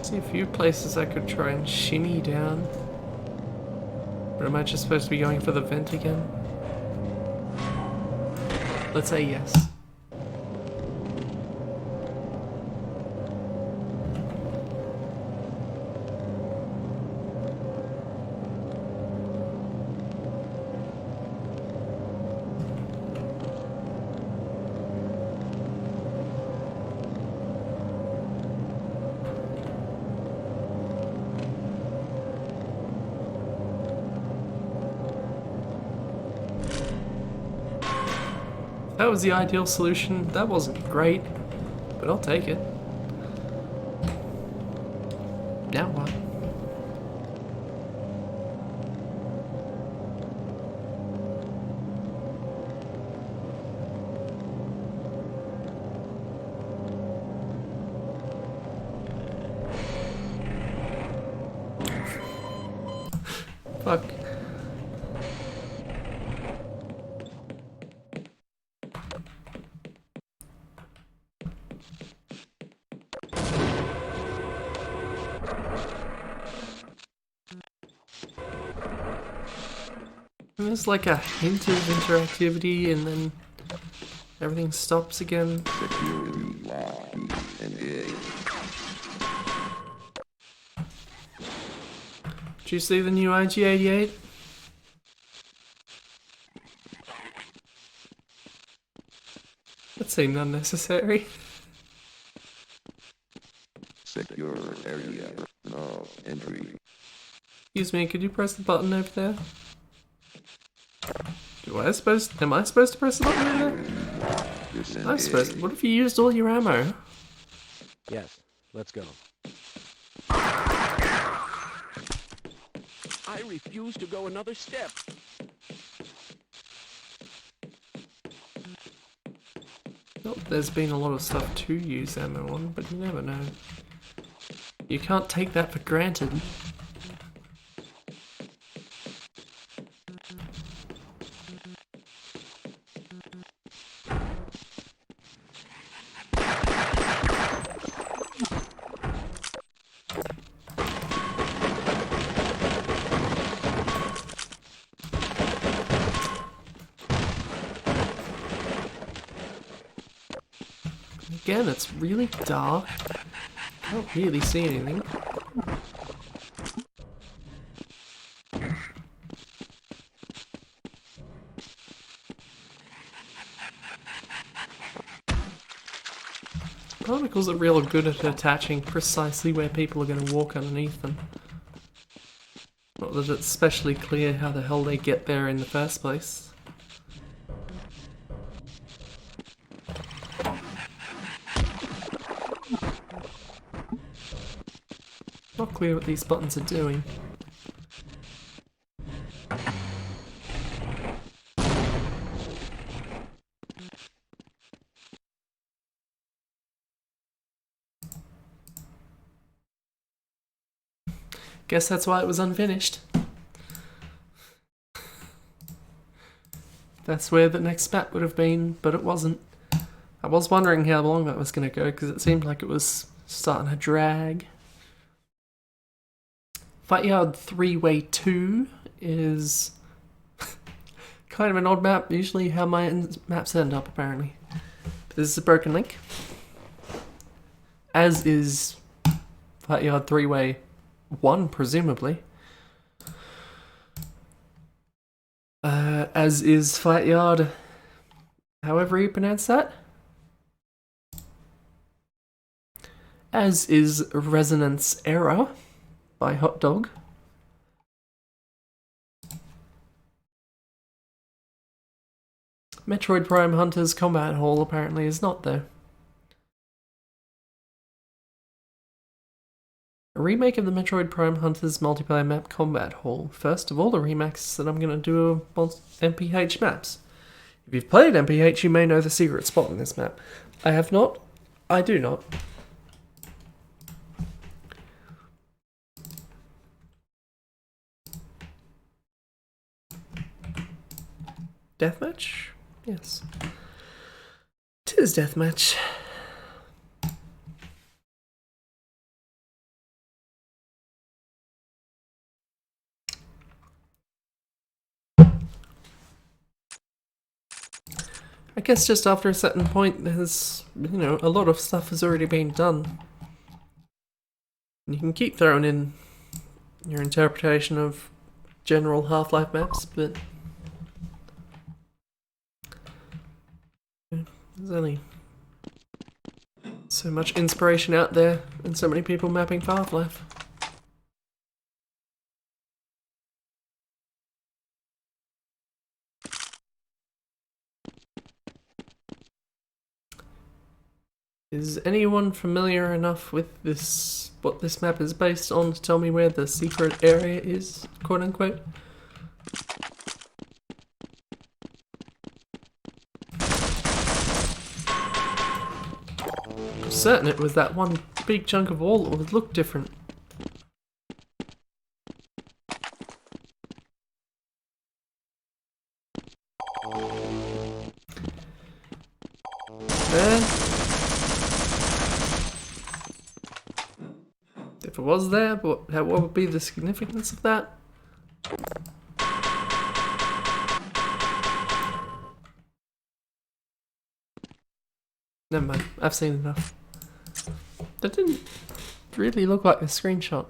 See a few places I could try and shinny down. Or am I just supposed to be going for the vent again? Let's say yes. That was the ideal solution. That wasn't great, but I'll take it. Now what? Fuck. There's like a hint of interactivity and then everything stops again. Security lock and egg. Did you see the new IG-88? That seemed unnecessary. secure area. No entry. Excuse me, could you press the button over there? Am I supposed to press the button over there? I'm supposed. What if you used all your ammo? Yes, let's go. I refuse to go another step. Not that there's been a lot of stuff to use ammo on, but you never know. You can't take that for granted. Again, it's really dark. Can't really see anything. Particles are real good at attaching precisely where people are going to walk underneath them. Not that it's especially clear how the hell they get there in the first place. Not clear what these buttons are doing. Guess that's why it was unfinished. That's where the next map would have been, but it wasn't. I was wondering how long that was going to go, because it seemed like it was starting to drag. Fight Yard 3-Way 2 is kind of an odd map, usually how my maps end up, apparently. But this is a broken link. As is Fight Yard 3-Way 1, presumably. As is Fight Yard, however you pronounce that. As is Resonance Error by Hot Dog. Metroid Prime Hunters Combat Hall apparently is not, though. A remake of the Metroid Prime Hunters multiplayer map Combat Hall. First of all the remakes that I'm going to do are MPH maps. If you've played MPH, you may know the secret spot in this map. I have not. I do not. Deathmatch? Yes. 'Tis deathmatch. I guess just after a certain point, there's, a lot of stuff has already been done. You can keep throwing in your interpretation of general Half-Life maps, but there's only so much inspiration out there and so many people mapping for Half-Life. Is anyone familiar enough with this, what this map is based on, to tell me where the secret area is, quote unquote? I'm certain it was that one big chunk of wall that would look different. There. If it was there, what would be the significance of that? Never mind, I've seen enough. That didn't really look like a screenshot.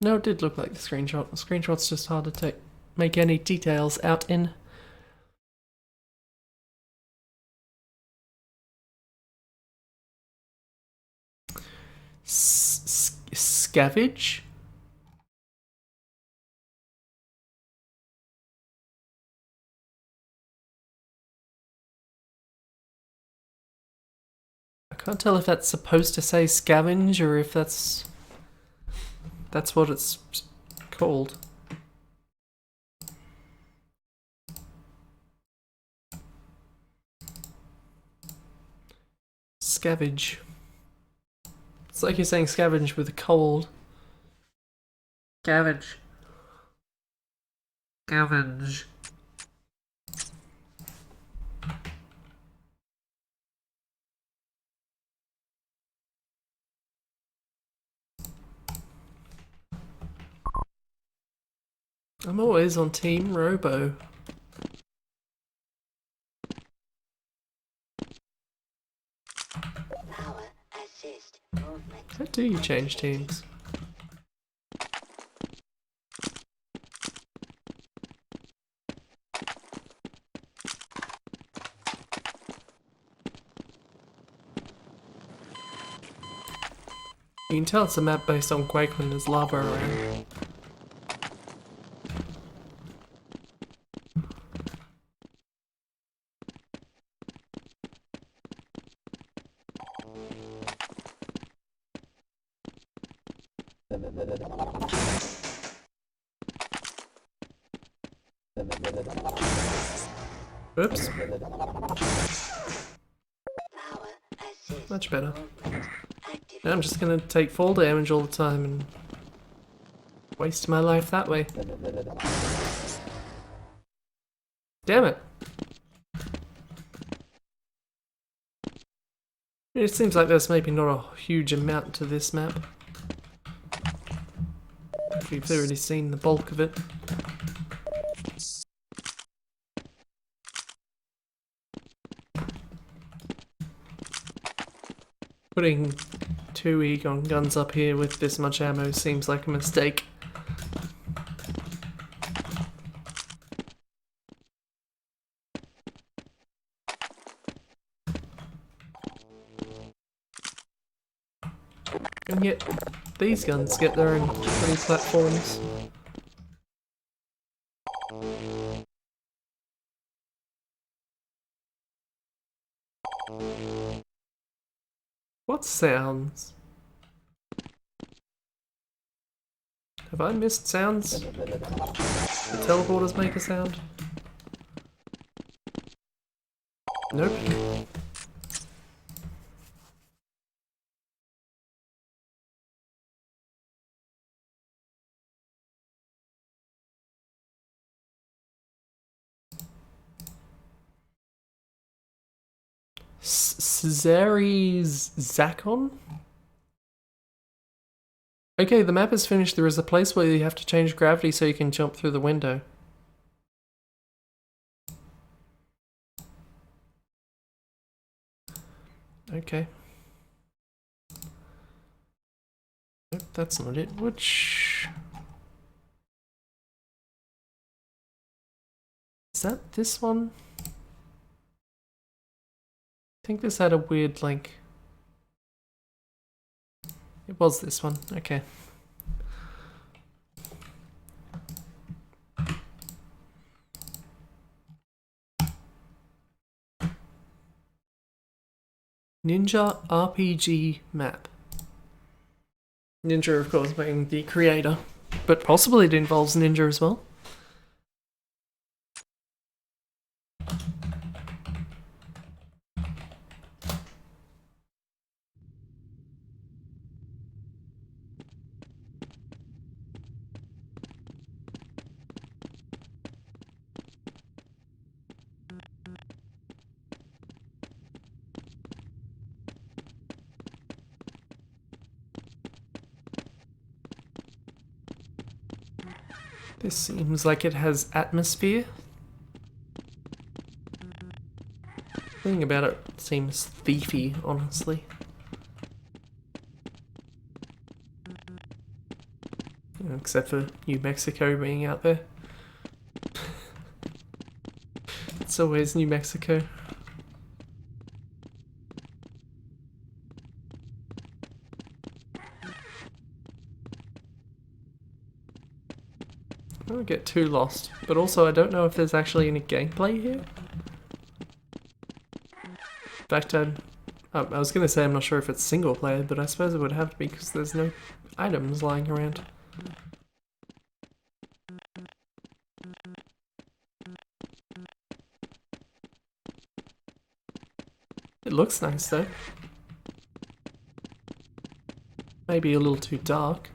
No, it did look like the screenshot. The screenshot's just hard to make any details out in. Scavenge? I can't tell if that's supposed to say scavenge or if that's what it's called. Scavenge. It's like you're saying scavenge with a cold. Scavenge. Scavenge. I'm always on Team Robo. Power assist movement. How do you change teams? You can tell it's a map based on Quake when there's lava around. Oops. Power assist Much better. movement active. Now I'm just gonna take fall damage all the time and waste my life that way. Damn it. It seems like there's maybe not a huge amount to this map. We've already seen the bulk of it. Putting 2 Egon guns up here with this much ammo seems like a mistake. And yet, these guns get their own little platforms. What sounds? Have I missed sounds? The teleporters make a sound? Nope. Caesari's Zakon? Okay, the map is finished. There is a place where you have to change gravity so you can jump through the window. Okay. Nope, that's not it. Which... is that this one? I think this had a weird link. It was this one, okay. Ninja RPG map. Ninja, of course, being the creator, but possibly it involves Ninja as well. This seems like it has atmosphere. Everything about it seems thiefy, honestly. Except for New Mexico being out there. It's always New Mexico. don't get too lost. But also, I don't know if there's actually any gameplay here. In fact, I was going to say I'm not sure if it's single player, but I suppose it would have to be because there's no items lying around. It looks nice though. Maybe a little too dark.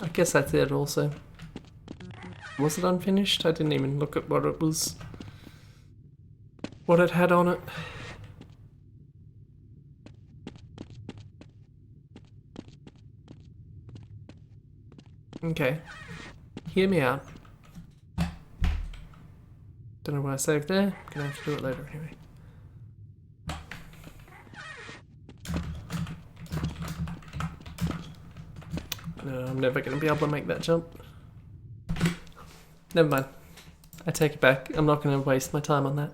I guess that's it also. Was it unfinished? I didn't even look at what it was. What it had on it. Okay. Hear me out. Don't know what I saved there. Gonna have to do it later anyway. No, I'm never gonna be able to make that jump. Never mind. I take it back. I'm not gonna waste my time on that.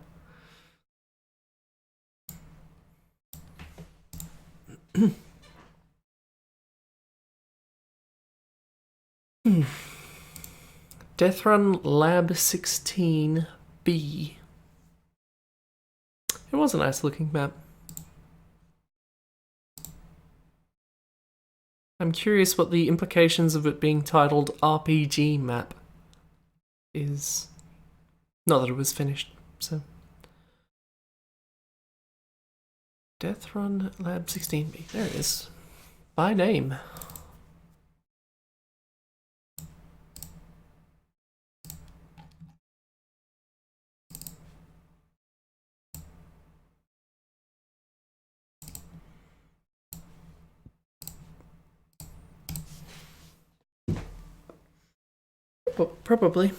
Death Run Lab 16B. It was a nice looking map. I'm curious what the implications of it being titled RPG map is. Not that it was finished, so. Death Run Lab 16B. There it is. By name. Well, probably.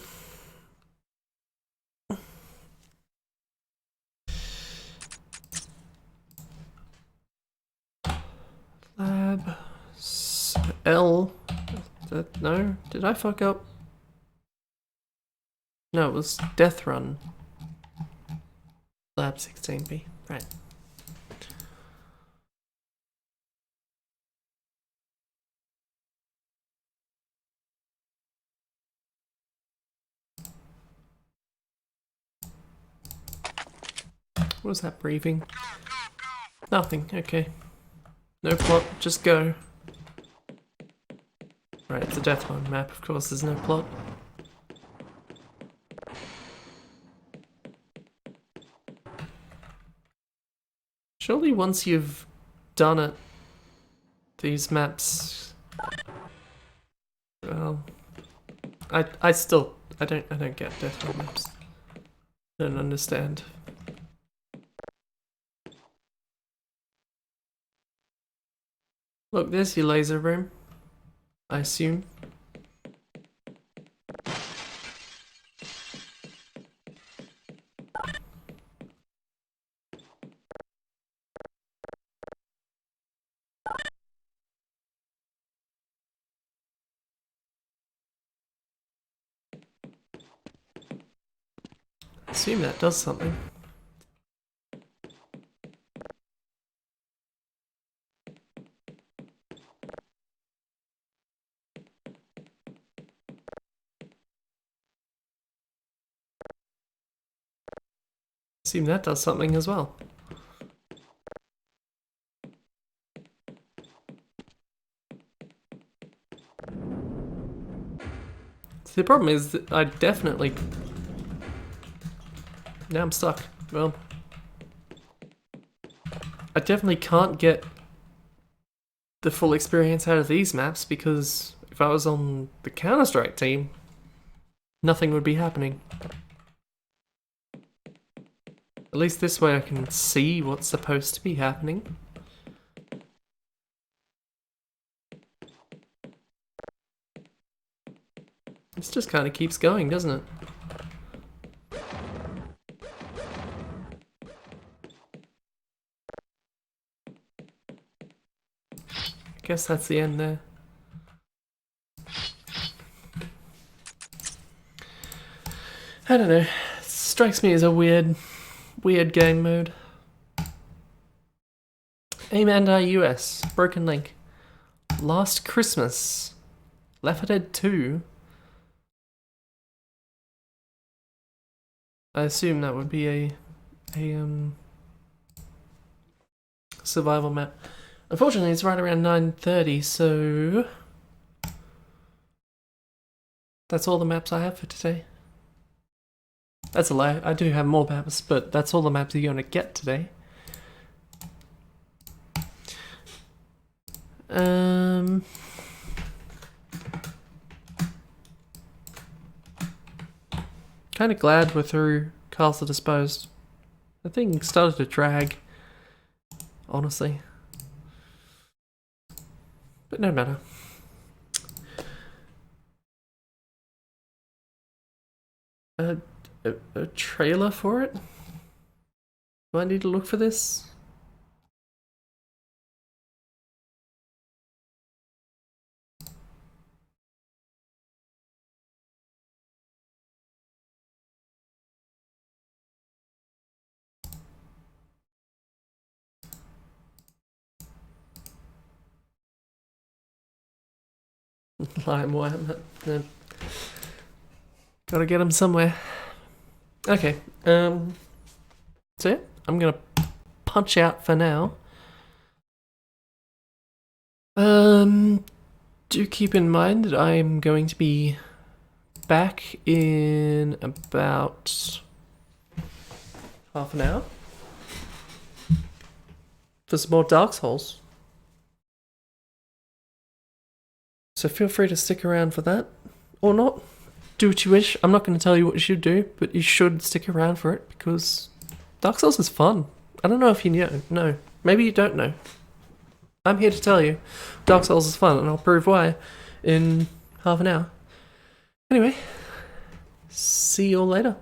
Lab L. No, did I fuck up? No, it was Death Run Lab 16B. Right. What was that breathing? Nothing, okay. No plot, just go. Right, it's a Death Run map, of course there's no plot. Surely once you've done it, these maps... Well... I don't get Death Run maps. I don't understand. Look, there's your laser room, I assume. I assume that does something. Assume that does something as well. See, the problem is that I definitely... Now I'm stuck. Well... I definitely can't get the full experience out of these maps because if I was on the Counter-Strike team, nothing would be happening. At least this way I can see what's supposed to be happening. This just kind of keeps going, doesn't it? I guess that's the end there. I don't know. It strikes me as a weird weird game mode. AIM&US, Broken Link, Last Christmas, Left 4 Dead 2. I assume that would be a survival map. Unfortunately, it's right around 9:30, so that's all the maps I have for today. That's a lie. I do have more maps, but that's all the maps you're going to get today. Kind of glad we're through Castle Disposed. The thing started to drag, honestly. But no matter. A trailer for it? Do I need to look for this? LimeWire. No. Gotta get them somewhere. Okay. So yeah, I'm gonna punch out for now. Do keep in mind that I'm going to be back in about half an hour for some more Dark Souls. So feel free to stick around for that, or not. Do what you wish. I'm not going to tell you what you should do, but you should stick around for it because Dark Souls is fun. I don't know if you know. Maybe you don't know. I'm here to tell you Dark Souls is fun, and I'll prove why in half an hour. Anyway, see you all later.